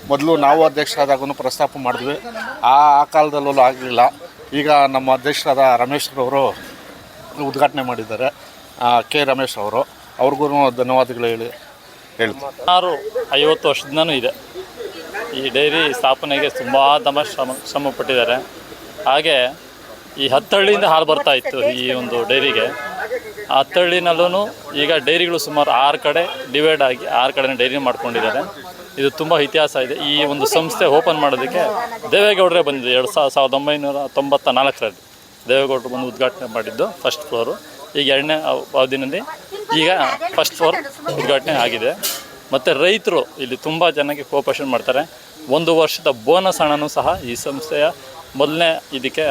ಮೊದಲು ನಾವು ಅಧ್ಯಕ್ಷರಾದಾಗೂ ಪ್ರಸ್ತಾಪ ಮಾಡಿದ್ವಿ. ಆ ಕಾಲದಲ್ಲೂ ಆಗಲಿಲ್ಲ. ಈಗ ನಮ್ಮ ಅಧ್ಯಕ್ಷರಾದ ರಮೇಶ್ರವರು ಉದ್ಘಾಟನೆ ಮಾಡಿದ್ದಾರೆ, ಕೆ ರಮೇಶ್ ಅವರು, ಅವ್ರಿಗೂ ಧನ್ಯವಾದಗಳು ಹೇಳ್ತೀನಿ. 50 ವರ್ಷದಿಂದನೂ ಇದೆ ಈ ಡೈರಿ ಸ್ಥಾಪನೆಗೆ ತುಂಬ ಶ್ರಮ ಪಟ್ಟಿದ್ದಾರೆ. ಹಾಗೆ ಈ ಹತ್ತಹಳ್ಳಿಯಿಂದ ಹಾಲು ಬರ್ತಾ ಇತ್ತು ಈ ಒಂದು ಡೈರಿಗೆ. ಆ ಹತ್ತಹಳ್ಳಿನಲ್ಲೂ ಈಗ ಡೈರಿಗಳು ಸುಮಾರು 6 ಕಡೆ ಡಿವೈಡ್ ಆಗಿ 6 ಕಡೆ ಡೈರಿ ಮಾಡ್ಕೊಂಡಿದ್ದಾರೆ. ಇದು ತುಂಬ ಇತಿಹಾಸ ಇದೆ. ಈ ಒಂದು ಸಂಸ್ಥೆ ಓಪನ್ ಮಾಡೋದಕ್ಕೆ ದೇವೇಗೌಡರೇ ಬಂದಿದ್ದು 1994ರಲ್ಲಿ ದೇವೇಗೌಡರು ಬಂದು ಉದ್ಘಾಟನೆ ಮಾಡಿದ್ದು ಫಸ್ಟ್ ಫ್ಲೋರು. ಈಗ 2ನೇ ಅವಧಿನಲ್ಲಿ ಈಗ ಫಸ್ಟ್ ಫ್ಲೋರ್ ಉದ್ಘಾಟನೆ ಆಗಿದೆ. ಮತ್ತು ರೈತರು ಇಲ್ಲಿ ತುಂಬ ಜನಕ್ಕೆ ಕೋಆಪರೇಷನ್ ಮಾಡ್ತಾರೆ. 1 ವರ್ಷದ ಬೋನಸ್ ಹಣನೂ ಸಹ ಈ ಸಂಸ್ಥೆಯ ಮೊದಲನೇ ಇದಕ್ಕೆ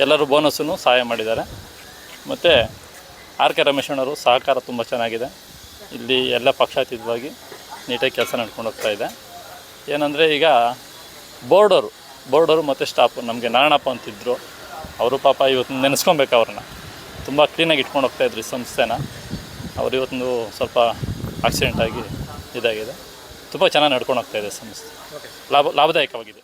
ಎಲ್ಲರೂ ಬೋನಸ್ಸನ್ನು ಸಹಾಯ ಮಾಡಿದ್ದಾರೆ. ಮತ್ತು ಆರ್ ಕೆ ರಮೇಶಣ್ಣವರು ಸಹಕಾರ ತುಂಬ ಚೆನ್ನಾಗಿದೆ. ಇಲ್ಲಿ ಎಲ್ಲ ಪಕ್ಷಾತೀತವಾಗಿ ನೀಟಾಗಿ ಕೆಲಸ ನಡ್ಕೊಂಡು ಹೋಗ್ತಾ ಇದೆ. ಏನಂದರೆ ಈಗ ಬೋರ್ಡರು ಮತ್ತು ಸ್ಟಾಫು ನಮಗೆ ನಾರಾಯಣಪ್ಪ ಅಂತಿದ್ದರು, ಅವರು ಪಾಪ ಇವತ್ತು ನೆನೆಸ್ಕೊಬೇಕು, ಅವ್ರನ್ನ ತುಂಬ ಕ್ಲೀನಾಗಿ ಇಟ್ಕೊಂಡು ಹೋಗ್ತಾಯಿದ್ರು ಈ ಸಂಸ್ಥೆನ. ಅವರು ಇವತ್ತೊಂದು ಸ್ವಲ್ಪ ಆಕ್ಸಿಡೆಂಟ್ ಆಗಿ ಇದಾಗಿದೆ. ತುಂಬ ಚೆನ್ನಾಗಿ ನಡ್ಕೊಂಡು ಹೋಗ್ತಾಯಿದೆ ಸಂಸ್ಥೆ, ಲಾಭದಾಯಕವಾಗಿದೆ.